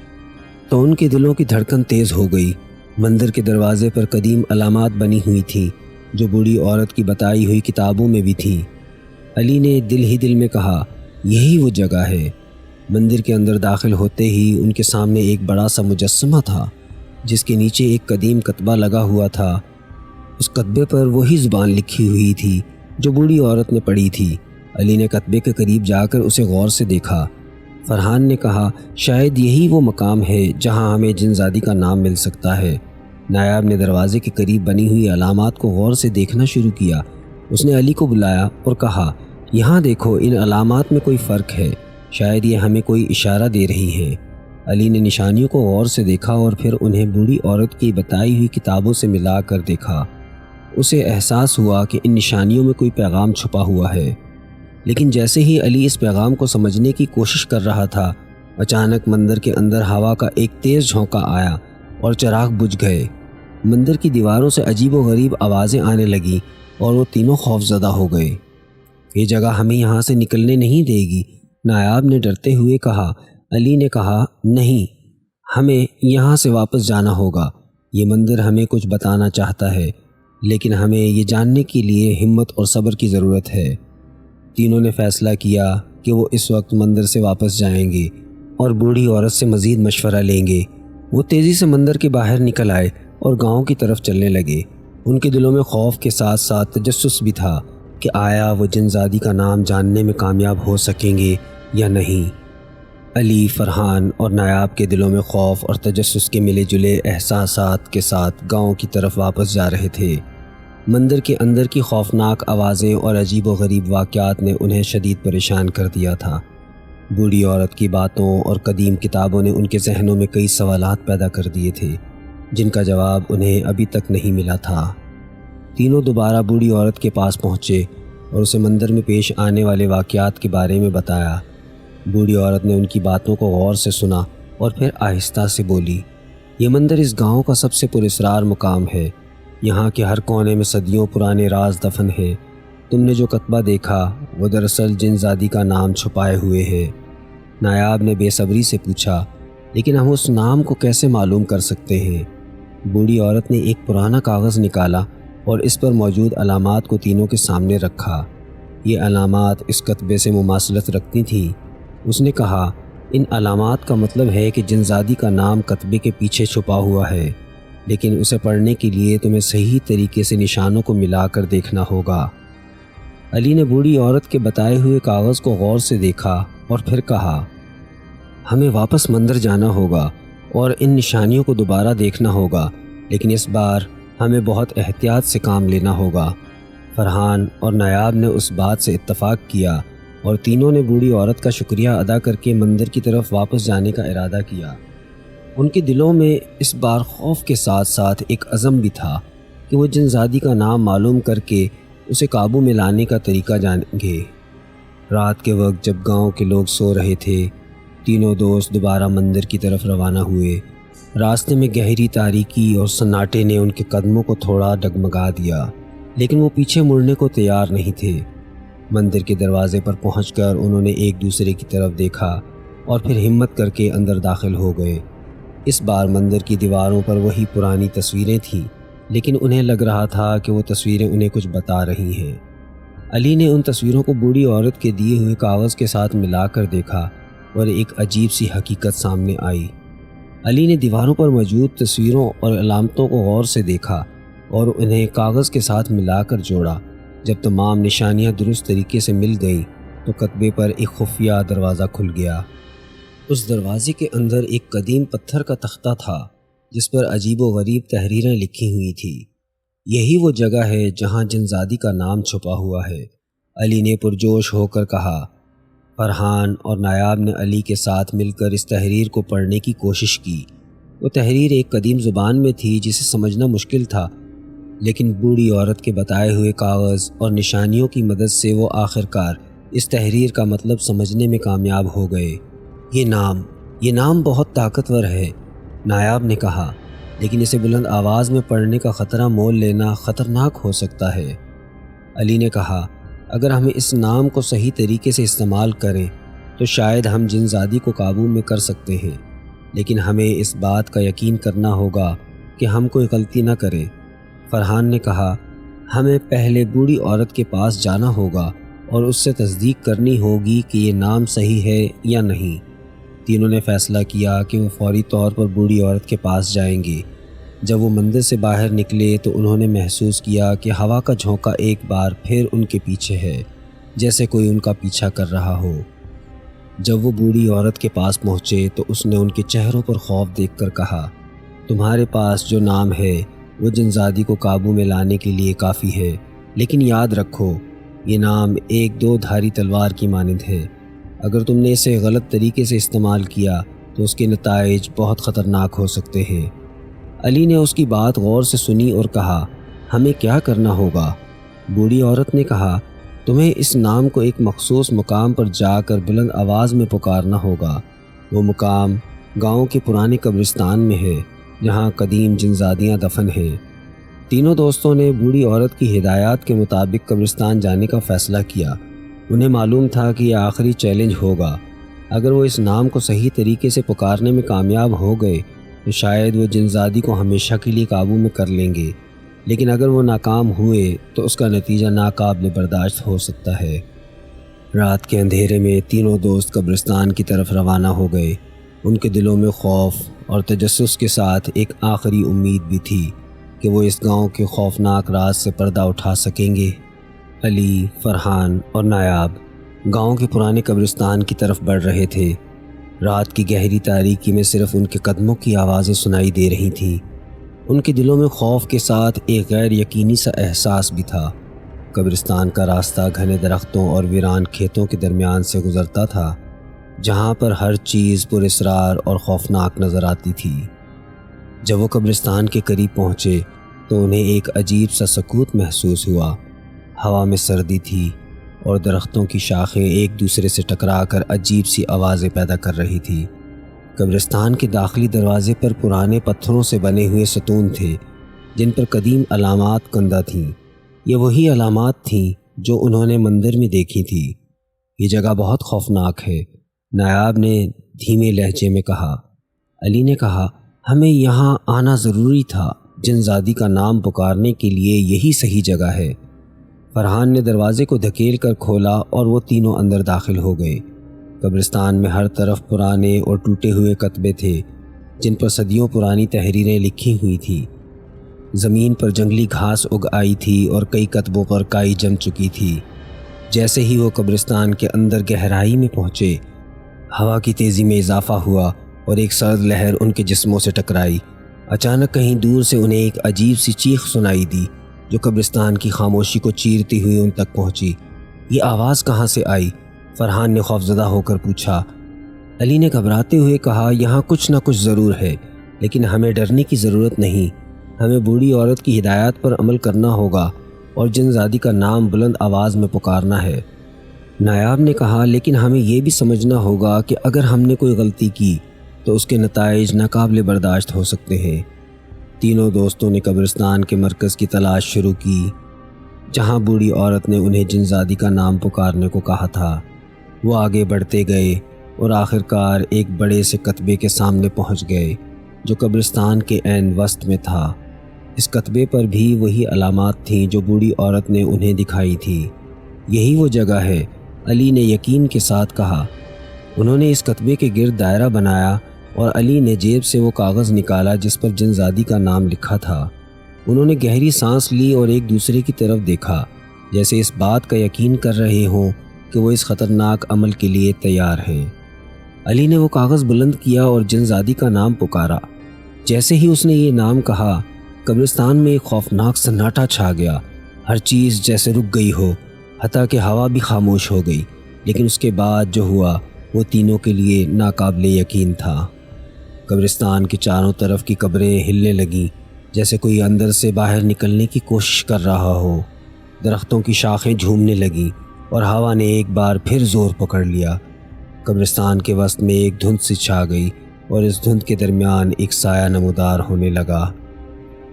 تو ان کے دلوں کی دھڑکن تیز ہو گئی۔ مندر کے دروازے پر قدیم علامات بنی ہوئی تھیں جو بوڑھی عورت کی بتائی ہوئی کتابوں میں بھی تھیں۔ علی نے دل ہی دل میں کہا، یہی وہ جگہ ہے۔ مندر کے اندر داخل ہوتے ہی ان کے سامنے ایک بڑا سا مجسمہ تھا جس کے نیچے ایک قدیم کتبہ لگا ہوا تھا۔ اس کتبے پر وہی زبان لکھی ہوئی تھی جو بوڑھی عورت نے پڑھی تھی۔ علی نے کتبے کے قریب جا کر اسے غور سے دیکھا۔ فرحان نے کہا، شاید یہی وہ مقام ہے جہاں ہمیں جن زادی کا نام مل سکتا ہے۔ نایاب نے دروازے کے قریب بنی ہوئی علامات کو غور سے دیکھنا شروع کیا۔ اس نے علی کو بلایا اور کہا، یہاں دیکھو، ان علامات میں کوئی فرق ہے، شاید یہ ہمیں کوئی اشارہ دے رہی ہے۔ علی نے نشانیوں کو غور سے دیکھا اور پھر انہیں بوڑھی عورت کی بتائی ہوئی کتابوں سے ملا کر دیکھا۔ اسے احساس ہوا کہ ان نشانیوں میں کوئی پیغام چھپا ہوا ہے، لیکن جیسے ہی علی اس پیغام کو سمجھنے کی کوشش کر رہا تھا، اچانک مندر کے اندر ہوا کا ایک تیز جھونکا آیا اور چراغ بجھ گئے۔ مندر کی دیواروں سے عجیب و غریب آوازیں آنے لگیں اور وہ تینوں خوفزدہ ہو گئے۔ یہ جگہ ہمیں یہاں سے نکلنے نہیں دے گی، نایاب نے ڈرتے ہوئے کہا۔ علی نے کہا، نہیں، ہمیں یہاں سے واپس جانا ہوگا۔ یہ مندر ہمیں کچھ بتانا چاہتا ہے، لیکن ہمیں یہ جاننے کے لیے ہمت اور صبر کی ضرورت ہے۔ تینوں نے فیصلہ کیا کہ وہ اس وقت مندر سے واپس جائیں گے اور بوڑھی عورت سے مزید مشورہ لیں گے۔ وہ تیزی سے مندر کے باہر نکل آئے اور گاؤں کی طرف چلنے لگے۔ ان کے دلوں میں خوف کے ساتھ ساتھ تجسس بھی تھا کہ آیا وہ جن زادی کا نام جاننے میں کامیاب ہو سکیں گے یا نہیں۔ علی، فرحان اور نایاب کے دلوں میں خوف اور تجسس کے ملے جلے احساسات کے ساتھ گاؤں کی طرف واپس جا رہے تھے۔ مندر کے اندر کی خوفناک آوازیں اور عجیب و غریب واقعات نے انہیں شدید پریشان کر دیا تھا۔ بوڑھی عورت کی باتوں اور قدیم کتابوں نے ان کے ذہنوں میں کئی سوالات پیدا کر دیے تھے جن کا جواب انہیں ابھی تک نہیں ملا تھا۔ تینوں دوبارہ بوڑھی عورت کے پاس پہنچے اور اسے مندر میں پیش آنے والے واقعات کے بارے میں بتایا۔ بوڑھی عورت نے ان کی باتوں کو غور سے سنا اور پھر آہستہ سے بولی، یہ مندر اس گاؤں کا سب سے پراسرار مقام ہے۔ یہاں کے ہر کونے میں صدیوں پرانے راز دفن ہیں۔ تم نے جو کتبہ دیکھا وہ دراصل جن زادی کا نام چھپائے ہوئے ہے۔ نایاب نے بے صبری سے پوچھا، لیکن ہم اس نام کو کیسے معلوم کر سکتے ہیں؟ بوڑھی عورت نے ایک پرانا کاغذ نکالا اور اس پر موجود علامات کو تینوں کے سامنے رکھا۔ یہ علامات اس کتبے سے مماثلت رکھتی تھیں۔ اس نے کہا، ان علامات کا مطلب ہے کہ جن زادی کا نام کتبے کے پیچھے چھپا ہوا ہے، لیکن اسے پڑھنے کے لیے تمہیں صحیح طریقے سے نشانوں کو ملا کر دیکھنا ہوگا۔ علی نے بوڑھی عورت کے بتائے ہوئے کاغذ کو غور سے دیکھا اور پھر کہا، ہمیں واپس مندر جانا ہوگا اور ان نشانیوں کو دوبارہ دیکھنا ہوگا، لیکن اس بار ہمیں بہت احتیاط سے کام لینا ہوگا۔ فرحان اور نایاب نے اس بات سے اتفاق کیا اور تینوں نے بوڑھی عورت کا شکریہ ادا کر کے مندر کی طرف واپس جانے کا ارادہ کیا۔ ان کے دلوں میں اس بار خوف کے ساتھ ساتھ ایک عزم بھی تھا کہ وہ جن زادی کا نام معلوم کر کے اسے قابو میں لانے کا طریقہ جانیں گے۔ رات کے وقت جب گاؤں کے لوگ سو رہے تھے، تینوں دوست دوبارہ مندر کی طرف روانہ ہوئے۔ راستے میں گہری تاریکی اور سناٹے نے ان کے قدموں کو تھوڑا ڈگمگا دیا، لیکن وہ پیچھے مڑنے کو تیار نہیں تھے۔ مندر کے دروازے پر پہنچ کر انہوں نے ایک دوسرے کی طرف دیکھا اور پھر ہمت کر کے اندر داخل ہو گئے۔ اس بار مندر کی دیواروں پر وہی پرانی تصویریں تھیں، لیکن انہیں لگ رہا تھا کہ وہ تصویریں انہیں کچھ بتا رہی ہیں۔ علی نے ان تصویروں کو بوڑھی عورت کے دیے ہوئے کاغذ کے ساتھ ملا کر دیکھا اور ایک عجیب سی حقیقت سامنے آئی۔ علی نے دیواروں پر موجود تصویروں اور علامتوں کو غور سے دیکھا اور انہیں کاغذ کے ساتھ ملا کر جوڑا۔ جب تمام نشانیاں درست طریقے سے مل گئیں تو کتبے پر ایک خفیہ دروازہ کھل گیا۔ اس دروازے کے اندر ایک قدیم پتھر کا تختہ تھا جس پر عجیب و غریب تحریریں لکھی ہوئی تھیں۔ یہی وہ جگہ ہے جہاں جنزادی کا نام چھپا ہوا ہے، علی نے پرجوش ہو کر کہا۔ فرحان اور نایاب نے علی کے ساتھ مل کر اس تحریر کو پڑھنے کی کوشش کی۔ وہ تحریر ایک قدیم زبان میں تھی جسے سمجھنا مشکل تھا، لیکن بوڑھی عورت کے بتائے ہوئے کاغذ اور نشانیوں کی مدد سے وہ آخرکار اس تحریر کا مطلب سمجھنے میں کامیاب ہو گئے۔ یہ نام بہت طاقتور ہے، نایاب نے کہا، لیکن اسے بلند آواز میں پڑھنے کا خطرہ مول لینا خطرناک ہو سکتا ہے۔ علی نے کہا، اگر ہم اس نام کو صحیح طریقے سے استعمال کریں تو شاید ہم جنزادی کو قابو میں کر سکتے ہیں، لیکن ہمیں اس بات کا یقین کرنا ہوگا کہ ہم کوئی غلطی نہ کریں۔ فرحان نے کہا، ہمیں پہلے بوڑھی عورت کے پاس جانا ہوگا اور اس سے تصدیق کرنی ہوگی کہ یہ نام صحیح ہے یا نہیں۔ تینوں نے فیصلہ کیا کہ وہ فوری طور پر بوڑھی عورت کے پاس جائیں گے۔ جب وہ مندر سے باہر نکلے تو انہوں نے محسوس کیا کہ ہوا کا جھونکا ایک بار پھر ان کے پیچھے ہے، جیسے کوئی ان کا پیچھا کر رہا ہو۔ جب وہ بوڑھی عورت کے پاس پہنچے تو اس نے ان کے چہروں پر خوف دیکھ کر کہا، تمہارے پاس جو نام ہے وہ جنزادی کو قابو میں لانے کے لیے کافی ہے، لیکن یاد رکھو یہ نام ایک دو دھاری تلوار کی مانند ہے۔ اگر تم نے اسے غلط طریقے سے استعمال کیا تو اس کے نتائج بہت خطرناک ہو سکتے ہیں۔ علی نے اس کی بات غور سے سنی اور کہا، ہمیں کیا کرنا ہوگا؟ بوڑھی عورت نے کہا، تمہیں اس نام کو ایک مخصوص مقام پر جا کر بلند آواز میں پکارنا ہوگا۔ وہ مقام گاؤں کے پرانے قبرستان میں ہے جہاں قدیم جنزادیاں دفن ہیں۔ تینوں دوستوں نے بوڑھی عورت کی ہدایات کے مطابق قبرستان جانے کا فیصلہ کیا۔ انہیں معلوم تھا کہ یہ آخری چیلنج ہوگا۔ اگر وہ اس نام کو صحیح طریقے سے پکارنے میں کامیاب ہو گئے تو شاید وہ جنزادی کو ہمیشہ کے لیے قابو میں کر لیں گے، لیکن اگر وہ ناکام ہوئے تو اس کا نتیجہ ناقابل برداشت ہو سکتا ہے۔ رات کے اندھیرے میں تینوں دوست قبرستان کی طرف روانہ ہو گئے۔ ان کے دلوں میں خوف اور تجسس کے ساتھ ایک آخری امید بھی تھی کہ وہ اس گاؤں کے خوفناک راز سے پردہ اٹھا سکیں گے۔ علی، فرحان اور نایاب گاؤں کے پرانے قبرستان کی طرف بڑھ رہے تھے۔ رات کی گہری تاریکی میں صرف ان کے قدموں کی آوازیں سنائی دے رہی تھیں۔ ان کے دلوں میں خوف کے ساتھ ایک غیر یقینی سا احساس بھی تھا۔ قبرستان کا راستہ گھنے درختوں اور ویران کھیتوں کے درمیان سے گزرتا تھا، جہاں پر ہر چیز پر اسرار اور خوفناک نظر آتی تھی۔ جب وہ قبرستان کے قریب پہنچے تو انہیں ایک عجیب سا سکوت محسوس ہوا۔ ہوا میں سردی تھی اور درختوں کی شاخیں ایک دوسرے سے ٹکرا کر عجیب سی آوازیں پیدا کر رہی تھی۔ قبرستان کے داخلی دروازے پر پرانے پتھروں سے بنے ہوئے ستون تھے جن پر قدیم علامات کندہ تھیں۔ یہ وہی علامات تھیں جو انہوں نے مندر میں دیکھی تھی۔ یہ جگہ بہت خوفناک ہے، نایاب نے دھیمے لہجے میں کہا۔ علی نے کہا، ہمیں یہاں آنا ضروری تھا، جنزادی کا نام پکارنے کے لیے یہی صحیح جگہ ہے۔ فرحان نے دروازے کو دھکیل کر کھولا اور وہ تینوں اندر داخل ہو گئے۔ قبرستان میں ہر طرف پرانے اور ٹوٹے ہوئے کتبے تھے جن پر صدیوں پرانی تحریریں لکھی ہوئی تھیں۔ زمین پر جنگلی گھاس اگ آئی تھی اور کئی کتبوں پر کائی جم چکی تھی۔ جیسے ہی وہ قبرستان کے اندر گہرائی میں پہنچے، ہوا کی تیزی میں اضافہ ہوا اور ایک سرد لہر ان کے جسموں سے ٹکرائی۔ اچانک کہیں دور سے انہیں ایک عجیب سی چیخ سنائی دی جو قبرستان کی خاموشی کو چیرتی ہوئی ان تک پہنچی۔ یہ آواز کہاں سے آئی؟ فرحان نے خوفزدہ ہو کر پوچھا۔ علی نے گھبراتے ہوئے کہا، یہاں کچھ نہ کچھ ضرور ہے، لیکن ہمیں ڈرنے کی ضرورت نہیں، ہمیں بوڑھی عورت کی ہدایات پر عمل کرنا ہوگا اور جن زادی کا نام بلند آواز میں پکارنا ہے۔ نایاب نے کہا، لیکن ہمیں یہ بھی سمجھنا ہوگا کہ اگر ہم نے کوئی غلطی کی تو اس کے نتائج ناقابل برداشت ہو سکتے ہیں۔ تینوں دوستوں نے قبرستان کے مرکز کی تلاش شروع کی جہاں بوڑھی عورت نے انہیں جن زادی کا نام پکارنے کو کہا تھا۔ وہ آگے بڑھتے گئے اور آخرکار ایک بڑے سے کتبے کے سامنے پہنچ گئے جو قبرستان کے عین وسط میں تھا۔ اس کتبے پر بھی وہی علامات تھیں جو بوڑھی عورت نے انہیں دکھائی تھی۔ یہی وہ جگہ ہے، علی نے یقین کے ساتھ کہا۔ انہوں نے اس کتبے کے گرد دائرہ بنایا اور علی نے جیب سے وہ کاغذ نکالا جس پر جن زادی کا نام لکھا تھا۔ انہوں نے گہری سانس لی اور ایک دوسرے کی طرف دیکھا، جیسے اس بات کا یقین کر رہے ہوں کہ وہ اس خطرناک عمل کے لیے تیار ہیں۔ علی نے وہ کاغذ بلند کیا اور جن زادی کا نام پکارا۔ جیسے ہی اس نے یہ نام کہا، قبرستان میں ایک خوفناک سناٹا چھا گیا۔ ہر چیز جیسے رک گئی ہو، حتیٰ کہ ہوا بھی خاموش ہو گئی۔ لیکن اس کے بعد جو ہوا وہ تینوں کے لیے ناقابل یقین تھا۔ قبرستان کے چاروں طرف کی قبریں ہلنے لگیں، جیسے کوئی اندر سے باہر نکلنے کی کوشش کر رہا ہو۔ درختوں کی شاخیں جھومنے لگیں اور ہوا نے ایک بار پھر زور پکڑ لیا۔ قبرستان کے وسط میں ایک دھند سی چھا گئی اور اس دھند کے درمیان ایک سایہ نمودار ہونے لگا۔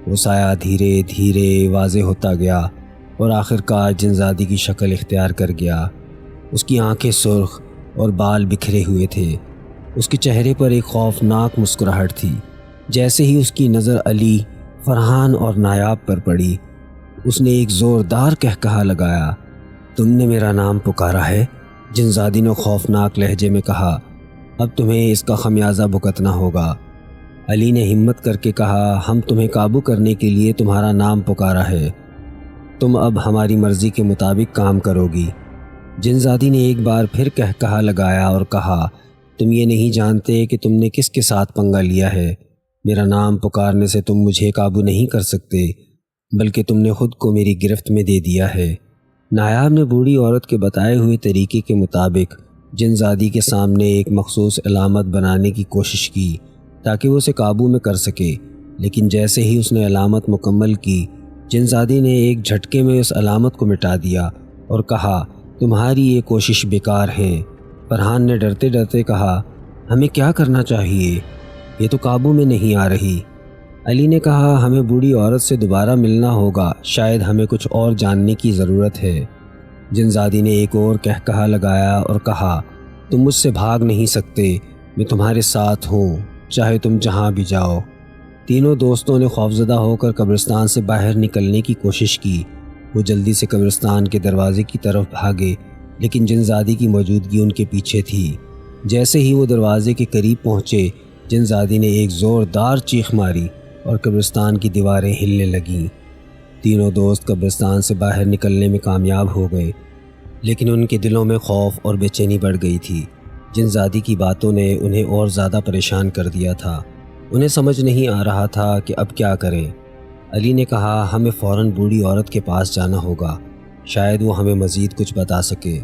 وہ سایہ دھیرے دھیرے واضح ہوتا گیا اور آخرکار جن زادی کی شکل اختیار کر گیا۔ اس کی آنکھیں سرخ اور بال بکھرے ہوئے تھے۔ اس کے چہرے پر ایک خوفناک مسکراہٹ تھی۔ جیسے ہی اس کی نظر علی، فرحان اور نایاب پر پڑی، اس نے ایک زوردار قہقہا لگایا۔ تم نے میرا نام پکارا ہے؟ جن زادی نے خوفناک لہجے میں کہا۔ اب تمہیں اس کا خمیازہ بھگتنا ہوگا۔ علی نے ہمت کر کے کہا، ہم تمہیں قابو کرنے کے لیے تمہارا نام پکارا ہے، تم اب ہماری مرضی کے مطابق کام کرو گی۔ جن زادی نے ایک بار پھر قہقہا لگایا اور کہا، تم یہ نہیں جانتے کہ تم نے کس کے ساتھ پنگا لیا ہے۔ میرا نام پکارنے سے تم مجھے قابو نہیں کر سکتے، بلکہ تم نے خود کو میری گرفت میں دے دیا ہے۔ نایاب نے بوڑھی عورت کے بتائے ہوئے طریقے کے مطابق جن زادی کے سامنے ایک مخصوص علامت بنانے کی کوشش کی تاکہ وہ اسے قابو میں کر سکے، لیکن جیسے ہی اس نے علامت مکمل کی، جن زادی نے ایک جھٹکے میں اس علامت کو مٹا دیا اور کہا، تمہاری یہ کوشش بیکار ہے۔ فرحان نے ڈرتے ڈرتے کہا، ہمیں کیا کرنا چاہیے؟ یہ تو قابو میں نہیں آ رہی۔ علی نے کہا، ہمیں بوڑھی عورت سے دوبارہ ملنا ہوگا، شاید ہمیں کچھ اور جاننے کی ضرورت ہے۔ جن زادی نے ایک اور قہقہا لگایا اور کہا، تم مجھ سے بھاگ نہیں سکتے، میں تمہارے ساتھ ہوں، چاہے تم جہاں بھی جاؤ۔ تینوں دوستوں نے خوفزدہ ہو کر قبرستان سے باہر نکلنے کی کوشش کی۔ وہ جلدی سے قبرستان کے دروازے کی طرف بھاگے، لیکن جن زادی کی موجودگی ان کے پیچھے تھی۔ جیسے ہی وہ دروازے کے قریب پہنچے، جن زادی نے ایک زوردار چیخ ماری اور قبرستان کی دیواریں ہلنے لگیں۔ تینوں دوست قبرستان سے باہر نکلنے میں کامیاب ہو گئے، لیکن ان کے دلوں میں خوف اور بے چینی بڑھ گئی تھی۔ جن زادی کی باتوں نے انہیں اور زیادہ پریشان کر دیا تھا۔ انہیں سمجھ نہیں آ رہا تھا کہ اب کیا کریں۔ علی نے کہا، ہمیں فوراً بوڑھی عورت کے پاس جانا ہوگا، شاید وہ ہمیں مزید کچھ بتا سکے۔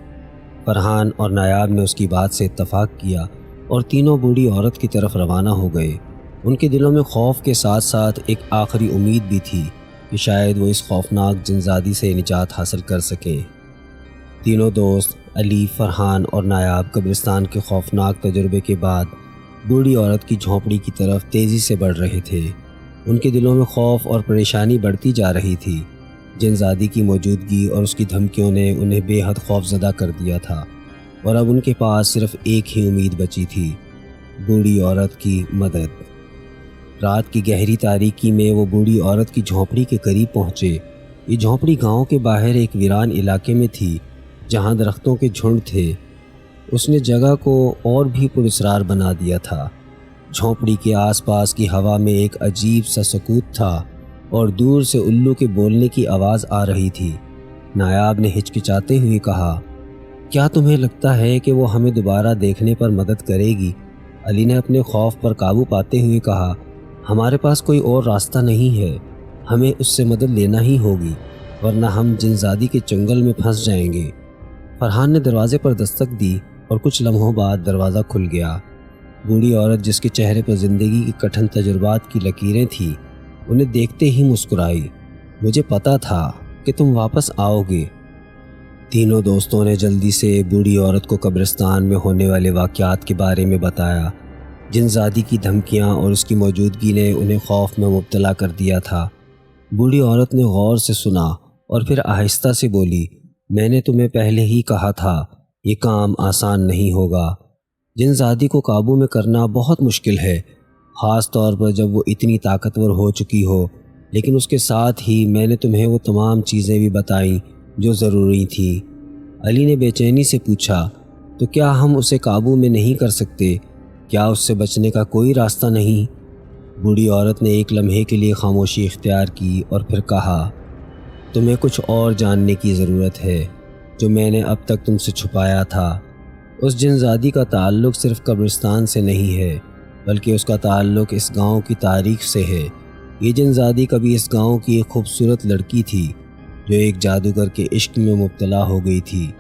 فرحان اور نایاب نے اس کی بات سے اتفاق کیا اور تینوں بوڑھی عورت کی طرف روانہ ہو گئے۔ ان کے دلوں میں خوف کے ساتھ ساتھ ایک آخری امید بھی تھی کہ شاید وہ اس خوفناک جن زادی سے نجات حاصل کر سکیں۔ تینوں دوست علی، فرحان اور نایاب قبرستان کے خوفناک تجربے کے بعد بوڑھی عورت کی جھونپڑی کی طرف تیزی سے بڑھ رہے تھے۔ ان کے دلوں میں خوف اور پریشانی بڑھتی جا رہی تھی۔ جن زادی کی موجودگی اور اس کی دھمکیوں نے انہیں بے حد خوفزدہ کر دیا تھا، اور اب ان کے پاس صرف ایک ہی امید بچی تھی، بوڑھی عورت کی مدد۔ رات کی گہری تاریکی میں وہ بوڑھی عورت کی جھونپڑی کے قریب پہنچے۔ یہ جھونپڑی گاؤں کے باہر ایک ویران علاقے میں تھی جہاں درختوں کے جھنڈ تھے۔ اس نے جگہ کو اور بھی پراسرار بنا دیا تھا۔ جھونپڑی کے آس پاس کی ہوا میں ایک عجیب سا سکوت تھا اور دور سے الو کے بولنے کی آواز آ رہی تھی۔ نایاب نے ہچکچاتے ہوئے کہا، کیا تمہیں لگتا ہے کہ وہ ہمیں دوبارہ دیکھنے پر مدد کرے گی؟ علی نے اپنے خوف پر قابو پاتے ہوئے کہا، ہمارے پاس کوئی اور راستہ نہیں ہے، ہمیں اس سے مدد لینا ہی ہوگی، ورنہ ہم جن زادی کے چنگل میں پھنس جائیں گے۔ فرحان نے دروازے پر دستک دی اور کچھ لمحوں بعد دروازہ کھل گیا۔ بوڑھی عورت جس کے چہرے پر زندگی کی کٹھن تجربات کی لکیریں تھیں انہیں دیکھتے ہی مسکرائی۔ مجھے پتا تھا کہ تم واپس آؤ گے۔ تینوں دوستوں نے جلدی سے بوڑھی عورت کو قبرستان میں ہونے والے واقعات کے بارے میں بتایا۔ جن زادی کی دھمکیاں اور اس کی موجودگی نے انہیں خوف میں مبتلا کر دیا تھا۔ بوڑھی عورت نے غور سے سنا اور پھر آہستہ سے بولی، میں نے تمہیں پہلے ہی کہا تھا یہ کام آسان نہیں ہوگا۔ جن زادی کو قابو میں کرنا بہت مشکل ہے، خاص طور پر جب وہ اتنی طاقتور ہو چکی ہو، لیکن اس کے ساتھ ہی میں نے تمہیں وہ تمام چیزیں بھی بتائیں جو ضروری تھیں۔ علی نے بے چینی سے پوچھا، تو کیا ہم اسے قابو میں نہیں کر سکتے؟ کیا اس سے بچنے کا کوئی راستہ نہیں؟ بوڑھی عورت نے ایک لمحے کے لیے خاموشی اختیار کی اور پھر کہا، تمہیں کچھ اور جاننے کی ضرورت ہے جو میں نے اب تک تم سے چھپایا تھا۔ اس جن زادی کا تعلق صرف قبرستان سے نہیں ہے، بلکہ اس کا تعلق اس گاؤں کی تاریخ سے ہے۔ یہ جن زادی کبھی اس گاؤں کی ایک خوبصورت لڑکی تھی جو ایک جادوگر کے عشق میں مبتلا ہو گئی تھی،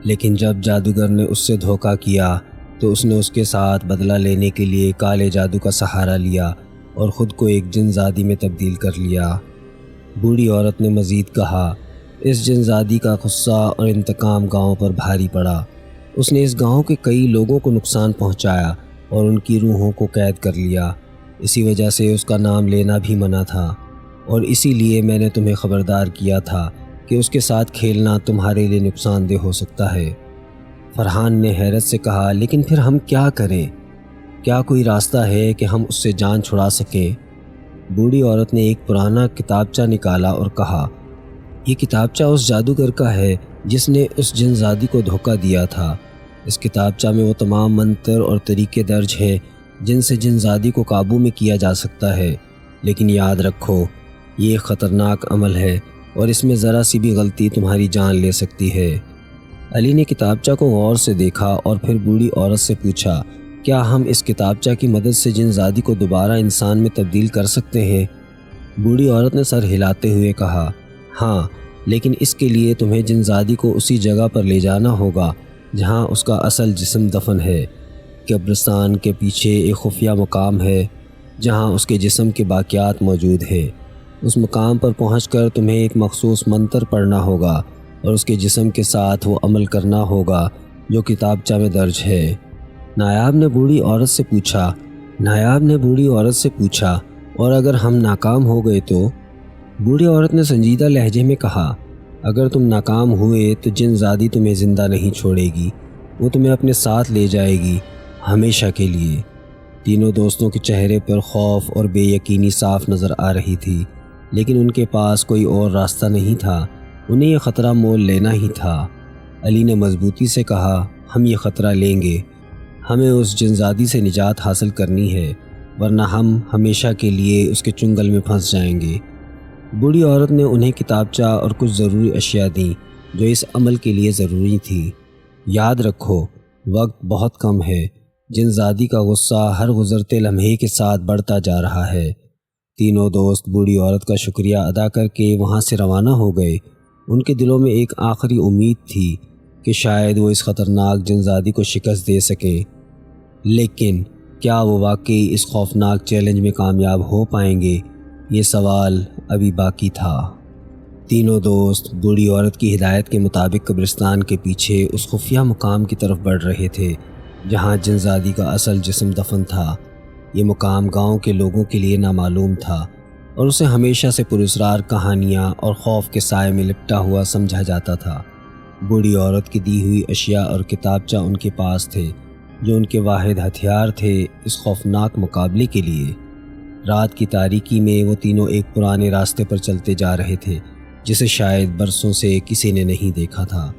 لیکن جب جادوگر نے اس سے دھوکہ کیا تو اس نے اس کے ساتھ بدلہ لینے کے لیے کالے جادو کا سہارا لیا اور خود کو ایک جن زادی میں تبدیل کر لیا۔ بوڑھی عورت نے مزید کہا، اس جن زادی کا غصہ اور انتقام گاؤں پر بھاری پڑا۔ اس نے اس گاؤں کے کئی لوگوں کو نقصان پہنچایا اور ان کی روحوں کو قید کر لیا۔ اسی وجہ سے اس کا نام لینا بھی منع تھا، اور اسی لیے میں نے تمہیں خبردار کیا تھا کہ اس کے ساتھ کھیلنا تمہارے لیے نقصان دہ ہو سکتا ہے۔ فرحان نے حیرت سے کہا، لیکن پھر ہم کیا کریں؟ کیا کوئی راستہ ہے کہ ہم اس سے جان چھڑا سکیں؟ بوڑھی عورت نے ایک پرانا کتابچہ نکالا اور کہا، یہ کتابچہ اس جادوگر کا ہے جس نے اس جن زادی کو دھوکہ دیا تھا۔ اس کتابچہ میں وہ تمام منتر اور طریقے درج ہیں جن سے جن زادی کو قابو میں کیا جا سکتا ہے، لیکن یاد رکھو یہ ایک خطرناک عمل ہے اور اس میں ذرا سی بھی غلطی تمہاری جان لے سکتی ہے۔ علی نے کتابچہ کو غور سے دیکھا اور پھر بوڑھی عورت سے پوچھا، کیا ہم اس کتابچہ کی مدد سے جن زادی کو دوبارہ انسان میں تبدیل کر سکتے ہیں؟ بوڑھی عورت نے سر ہلاتے ہوئے کہا، ہاں، لیکن اس کے لیے تمہیں جن زادی کو اسی جگہ پر لے جانا ہوگا جہاں اس کا اصل جسم دفن ہے۔ قبرستان کے پیچھے ایک خفیہ مقام ہے جہاں اس کے جسم کے باقیات موجود ہیں۔ اس مقام پر پہنچ کر تمہیں ایک مخصوص منتر پڑھنا ہوگا اور اس کے جسم کے ساتھ وہ عمل کرنا ہوگا جو کتابچہ میں درج ہے۔ نایاب نے بوڑھی عورت سے پوچھا، اور اگر ہم ناکام ہو گئے تو؟ بوڑھی عورت نے سنجیدہ لہجے میں کہا، اگر تم ناکام ہوئے تو جن زادی تمہیں زندہ نہیں چھوڑے گی، وہ تمہیں اپنے ساتھ لے جائے گی، ہمیشہ کے لیے۔ تینوں دوستوں کے چہرے پر خوف اور بے یقینی صاف نظر آ رہی تھی، لیکن ان کے پاس کوئی اور راستہ نہیں تھا، انہیں یہ خطرہ مول لینا ہی تھا۔ علی نے مضبوطی سے کہا، ہم یہ خطرہ لیں گے، ہمیں اس جن زادی سے نجات حاصل کرنی ہے، ورنہ ہم ہمیشہ کے لیے اس کے چنگل میں پھنس جائیں گے۔ بوڑھی عورت نے انہیں کتابچہ اور کچھ ضروری اشیاء دیں جو اس عمل کے لیے ضروری تھی۔ یاد رکھو وقت بہت کم ہے، جن زادی کا غصہ ہر گزرتے لمحے کے ساتھ بڑھتا جا رہا ہے۔ تینوں دوست بوڑھی عورت کا شکریہ ادا کر کے وہاں سے روانہ ہو گئے۔ ان کے دلوں میں ایک آخری امید تھی کہ شاید وہ اس خطرناک جن زادی کو شکست دے سکیں، لیکن کیا وہ واقعی اس خوفناک چیلنج میں کامیاب ہو پائیں گے؟ یہ سوال ابھی باقی تھا۔ تینوں دوست بوڑھی عورت کی ہدایت کے مطابق قبرستان کے پیچھے اس خفیہ مقام کی طرف بڑھ رہے تھے جہاں جن زادی کا اصل جسم دفن تھا۔ یہ مقام گاؤں کے لوگوں کے لیے نامعلوم تھا اور اسے ہمیشہ سے پراسرار کہانیاں اور خوف کے سائے میں لپٹا ہوا سمجھا جاتا تھا۔ بوڑھی عورت کی دی ہوئی اشیاء اور کتابچہ ان کے پاس تھے جو ان کے واحد ہتھیار تھے اس خوفناک مقابلے کے لیے۔ رات کی تاریکی میں وہ تینوں ایک پرانے راستے پر چلتے جا رہے تھے جسے شاید برسوں سے کسی نے نہیں دیکھا تھا۔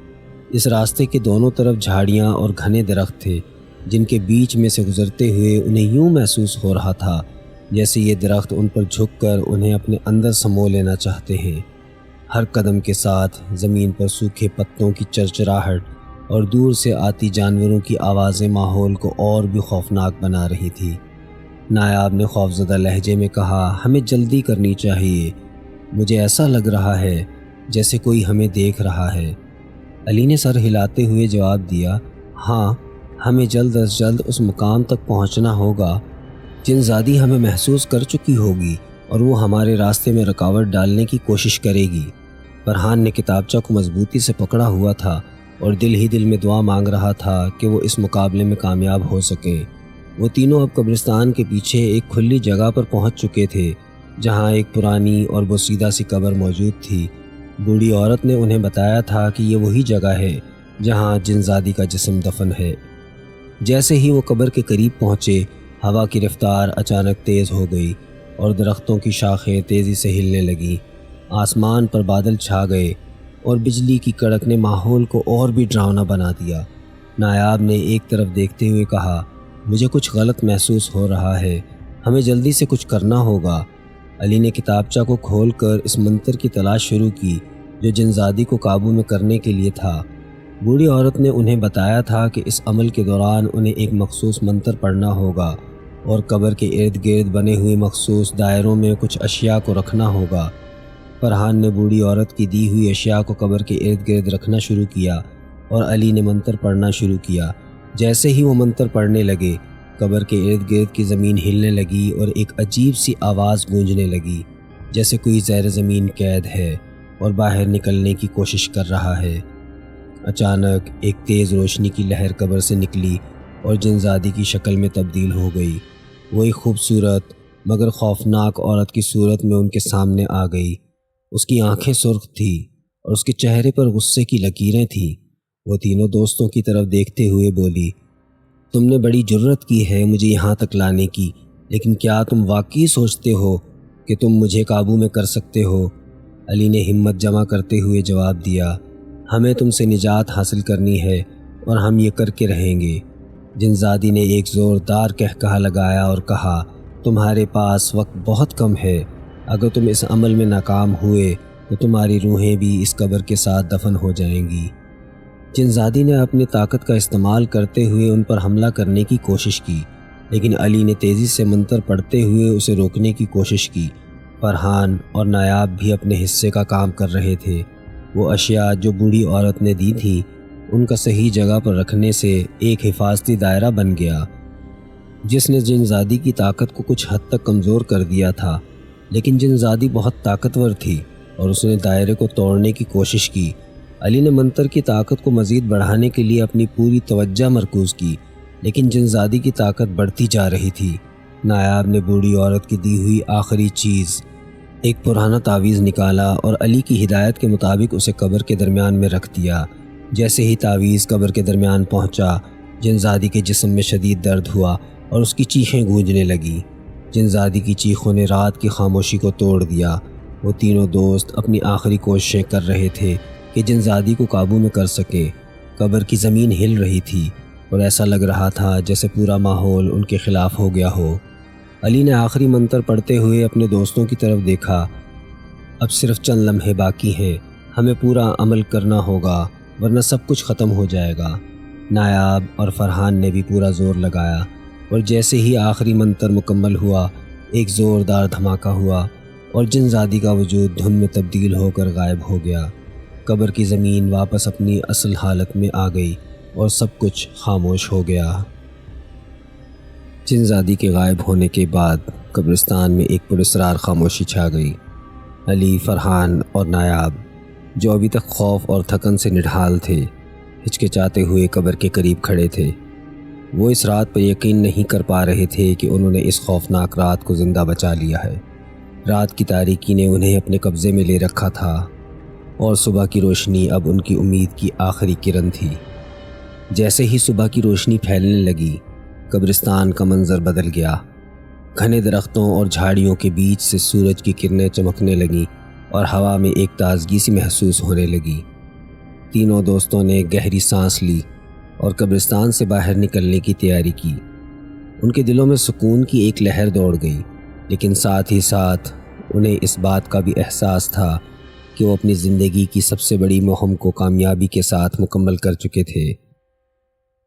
اس راستے کے دونوں طرف جھاڑیاں اور گھنے درخت تھے جن کے بیچ میں سے گزرتے ہوئے انہیں یوں محسوس ہو رہا تھا جیسے یہ درخت ان پر جھک کر انہیں اپنے اندر سمو لینا چاہتے ہیں۔ ہر قدم کے ساتھ زمین پر سوکھے پتوں کی چرچراہٹ اور دور سے آتی جانوروں کی آوازیں ماحول کو اور بھی خوفناک بنا رہی تھی۔ نایاب نے خوفزدہ لہجے میں کہا، ہمیں جلدی کرنی چاہیے، مجھے ایسا لگ رہا ہے جیسے کوئی ہمیں دیکھ رہا ہے۔ علی نے سر ہلاتے ہوئے جواب دیا، ہاں، ہمیں جلد از جلد اس مقام تک پہنچنا ہوگا جن زادی ہمیں محسوس کر چکی ہوگی اور وہ ہمارے راستے میں رکاوٹ ڈالنے کی کوشش کرے گی۔ فرحان نے کتابچہ کو مضبوطی سے پکڑا ہوا تھا اور دل ہی دل میں دعا مانگ رہا تھا کہ وہ اس مقابلے میں کامیاب ہو سکیں۔ وہ تینوں اب قبرستان کے پیچھے ایک کھلی جگہ پر پہنچ چکے تھے جہاں ایک پرانی اور بوسیدہ سی قبر موجود تھی۔ بوڑھی عورت نے انہیں بتایا تھا کہ یہ وہی جگہ ہے جہاں جن زادی کا جسم دفن ہے۔ جیسے ہی وہ قبر کے قریب پہنچے، ہوا کی رفتار اچانک تیز ہو گئی اور درختوں کی شاخیں تیزی سے ہلنے لگیں۔ آسمان پر بادل چھا گئے اور بجلی کی کڑک نے ماحول کو اور بھی ڈراؤنا بنا دیا۔ نایاب نے ایک طرف دیکھتے ہوئے کہا، مجھے کچھ غلط محسوس ہو رہا ہے، ہمیں جلدی سے کچھ کرنا ہوگا۔ علی نے کتابچہ کو کھول کر اس منتر کی تلاش شروع کی جو جن زادی کو قابو میں کرنے کے لیے تھا۔ بوڑھی عورت نے انہیں بتایا تھا کہ اس عمل کے دوران انہیں ایک مخصوص منتر پڑھنا ہوگا اور قبر کے ارد گرد بنے ہوئے مخصوص دائروں میں کچھ اشیاء کو رکھنا ہوگا۔ فرحان نے بوڑھی عورت کی دی ہوئی اشیاء کو قبر کے ارد گرد رکھنا شروع کیا اور علی نے منتر پڑھنا شروع کیا۔ جیسے ہی وہ منتر پڑھنے لگے، قبر کے ارد گرد کی زمین ہلنے لگی اور ایک عجیب سی آواز گونجنے لگی، جیسے کوئی زیر زمین قید ہے اور باہر نکلنے کی کوشش کر رہا ہے۔ اچانک ایک تیز روشنی کی لہر قبر سے نکلی اور جن زادی کی شکل میں تبدیل ہو گئی۔ وہ ایک خوبصورت مگر خوفناک عورت کی صورت میں ان کے سامنے آ گئی۔ اس کی آنکھیں سرخ تھیں اور اس کے چہرے پر غصے کی لکیریں تھیں۔ وہ تینوں دوستوں کی طرف دیکھتے ہوئے بولی، تم نے بڑی جرت کی ہے مجھے یہاں تک لانے کی، لیکن کیا تم واقعی سوچتے ہو کہ تم مجھے قابو میں کر سکتے ہو؟ علی نے ہمت جمع کرتے ہوئے جواب دیا، ہمیں تم سے نجات حاصل کرنی ہے اور ہم یہ کر کے رہیں گے۔ جن زادی نے ایک زوردار قہقہہ لگایا اور کہا، تمہارے پاس وقت بہت کم ہے، اگر تم اس عمل میں ناکام ہوئے تو تمہاری روحیں بھی اس قبر کے ساتھ دفن ہو جائیں گی۔ جن زادی نے اپنی طاقت کا استعمال کرتے ہوئے ان پر حملہ کرنے کی کوشش کی، لیکن علی نے تیزی سے منتر پڑھتے ہوئے اسے روکنے کی کوشش کی۔ فرحان اور نایاب بھی اپنے حصے کا کام کر رہے تھے۔ وہ اشیاء جو بوڑھی عورت نے دی تھی ان کا صحیح جگہ پر رکھنے سے ایک حفاظتی دائرہ بن گیا جس نے جن زادی کی طاقت کو کچھ حد تک کمزور کر دیا تھا، لیکن جن زادی بہت طاقتور تھی اور اس نے دائرے کو توڑنے کی کوشش کی۔ علی نے منتر کی طاقت کو مزید بڑھانے کے لیے اپنی پوری توجہ مرکوز کی، لیکن جن زادی کی طاقت بڑھتی جا رہی تھی۔ نایاب نے بوڑھی عورت کی دی ہوئی آخری چیز ایک پرانا تعویذ نکالا اور علی کی ہدایت کے مطابق اسے قبر کے درمیان میں رکھ دیا۔ جیسے ہی تعویذ قبر کے درمیان پہنچا، جن زادی کے جسم میں شدید درد ہوا اور اس کی چیخیں گونجنے لگیں۔ جن زادی کی چیخوں نے رات کی خاموشی کو توڑ دیا۔ وہ تینوں دوست اپنی آخری کوششیں کر رہے تھے کہ جن زادی کو قابو میں کر سکیں۔ قبر کی زمین ہل رہی تھی اور ایسا لگ رہا تھا جیسے پورا ماحول ان کے خلاف ہو گیا ہو۔ علی نے آخری منتر پڑھتے ہوئے اپنے دوستوں کی طرف دیکھا، اب صرف چند لمحے باقی ہیں، ہمیں پورا عمل کرنا ہوگا ورنہ سب کچھ ختم ہو جائے گا۔ نایاب اور فرحان نے بھی پورا زور لگایا اور جیسے ہی آخری منتر مکمل ہوا، ایک زوردار دھماکہ ہوا اور جن زادی کا وجود دھن میں تبدیل ہو کر غائب ہو گیا۔ قبر کی زمین واپس اپنی اصل حالت میں آ گئی اور سب کچھ خاموش ہو گیا۔ جن زادی کے غائب ہونے کے بعد قبرستان میں ایک پراسرار خاموشی چھا گئی۔ علی، فرحان اور نایاب، جو ابھی تک خوف اور تھکن سے نڈھال تھے، ہچکچاتے ہوئے قبر کے قریب کھڑے تھے۔ وہ اس رات پر یقین نہیں کر پا رہے تھے کہ انہوں نے اس خوفناک رات کو زندہ بچا لیا ہے۔ رات کی تاریکی نے انہیں اپنے قبضے میں لے رکھا تھا اور صبح کی روشنی اب ان کی امید کی آخری کرن تھی۔ جیسے ہی صبح کی روشنی پھیلنے لگی، قبرستان کا منظر بدل گیا۔ گھنے درختوں اور جھاڑیوں کے بیچ سے سورج کی کرنیں چمکنے لگیں اور ہوا میں ایک تازگی سی محسوس ہونے لگی۔ تینوں دوستوں نے گہری سانس لی اور قبرستان سے باہر نکلنے کی تیاری کی۔ ان کے دلوں میں سکون کی ایک لہر دوڑ گئی، لیکن ساتھ ہی ساتھ انہیں اس بات کا بھی احساس تھا کہ وہ اپنی زندگی کی سب سے بڑی مہم کو کامیابی کے ساتھ مکمل کر چکے تھے۔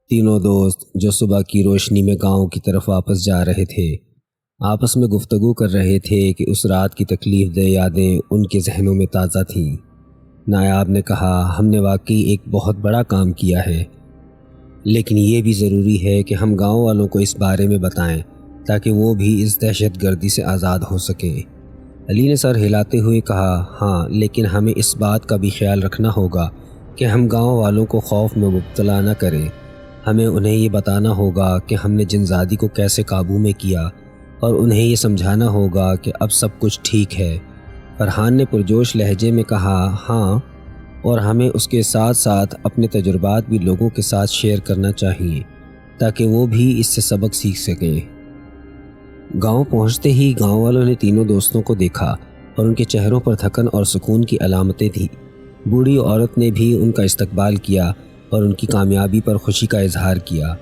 تینوں دوست جو صبح کی روشنی میں گاؤں کی طرف واپس جا رہے تھے، آپس میں گفتگو کر رہے تھے کہ اس رات کی تکلیف دہ یادیں ان کے ذہنوں میں تازہ تھیں۔ نایاب نے کہا، ہم نے واقعی ایک بہت بڑا کام کیا ہے۔ لیکن یہ بھی ضروری ہے کہ ہم گاؤں والوں کو اس بارے میں بتائیں تاکہ وہ بھی اس دہشت گردی سے آزاد ہو سکیں۔ علی نے سر ہلاتے ہوئے کہا، ہاں، لیکن ہمیں اس بات کا بھی خیال رکھنا ہوگا کہ ہم گاؤں والوں کو خوف میں مبتلا نہ کریں۔ ہمیں انہیں یہ بتانا ہوگا کہ ہم نے جن زادی کو کیسے قابو میں کیا، اور انہیں یہ سمجھانا ہوگا کہ اب سب کچھ ٹھیک ہے۔ فرحان نے پرجوش لہجے میں کہا، ہاں، اور ہمیں اس کے ساتھ ساتھ اپنے تجربات بھی لوگوں کے ساتھ شیئر کرنا چاہیے تاکہ وہ بھی اس سے سبق سیکھ سکیں۔ گاؤں پہنچتے ہی گاؤں والوں نے تینوں دوستوں کو دیکھا اور ان کے چہروں پر تھکن اور سکون کی علامتیں تھیں۔ بوڑھی عورت نے بھی ان کا استقبال کیا اور ان کی کامیابی پر خوشی کا اظہار کیا۔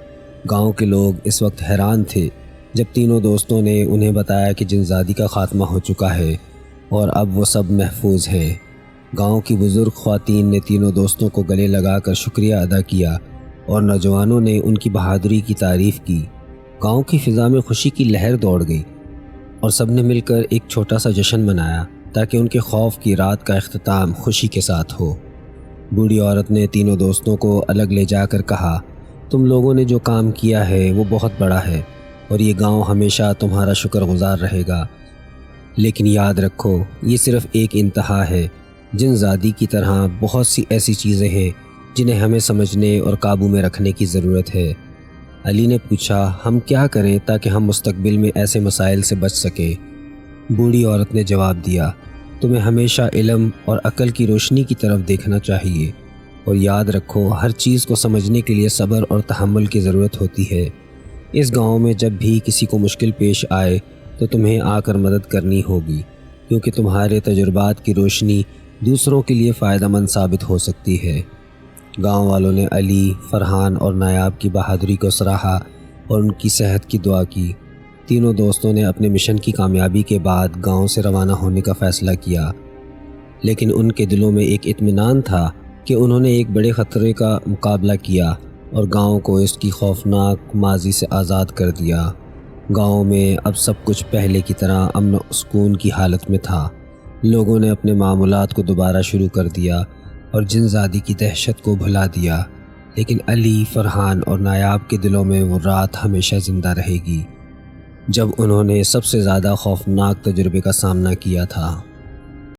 گاؤں کے لوگ اس وقت حیران تھے جب تینوں دوستوں نے انہیں بتایا کہ جن زادی کا خاتمہ ہو چکا ہے اور اب وہ سب محفوظ ہیں۔ گاؤں کی بزرگ خواتین نے تینوں دوستوں کو گلے لگا کر شکریہ ادا کیا اور نوجوانوں نے ان کی بہادری کی تعریف کی۔ گاؤں کی فضا میں خوشی کی لہر دوڑ گئی اور سب نے مل کر ایک چھوٹا سا جشن منایا تاکہ ان کے خوف کی رات کا اختتام خوشی کے ساتھ ہو۔ بوڑھی عورت نے تینوں دوستوں کو الگ لے جا کر کہا، تم لوگوں نے جو کام کیا ہے وہ بہت بڑا ہے اور یہ گاؤں ہمیشہ تمہارا شکر گزار رہے گا، لیکن یاد رکھو یہ صرف ایک انتہا ہے۔ جن زادی کی طرح بہت سی ایسی چیزیں ہیں جنہیں ہمیں سمجھنے اور قابو میں رکھنے کی ضرورت ہے۔ علی نے پوچھا، ہم کیا کریں تاکہ ہم مستقبل میں ایسے مسائل سے بچ سکیں؟ بوڑھی عورت نے جواب دیا، تمہیں ہمیشہ علم اور عقل کی روشنی کی طرف دیکھنا چاہیے، اور یاد رکھو ہر چیز کو سمجھنے کے لیے صبر اور تحمل کی ضرورت ہوتی ہے۔ اس گاؤں میں جب بھی کسی کو مشکل پیش آئے تو تمہیں آ کر مدد کرنی ہوگی، کیونکہ تمہارے تجربات کی روشنی دوسروں کے لیے فائدہ مند ثابت ہو سکتی ہے۔ گاؤں والوں نے علی، فرحان اور نایاب کی بہادری کو سراہا اور ان کی صحت کی دعا کی۔ تینوں دوستوں نے اپنے مشن کی کامیابی کے بعد گاؤں سے روانہ ہونے کا فیصلہ کیا، لیکن ان کے دلوں میں ایک اطمینان تھا کہ انہوں نے ایک بڑے خطرے کا مقابلہ کیا اور گاؤں کو اس کی خوفناک ماضی سے آزاد کر دیا۔ گاؤں میں اب سب کچھ پہلے کی طرح امن و سکون کی حالت میں تھا۔ لوگوں نے اپنے معمولات کو دوبارہ شروع کر دیا اور جن زادی کی دہشت کو بھلا دیا، لیکن علی، فرحان اور نایاب کے دلوں میں وہ رات ہمیشہ زندہ رہے گی جب انہوں نے سب سے زیادہ خوفناک تجربے کا سامنا کیا تھا۔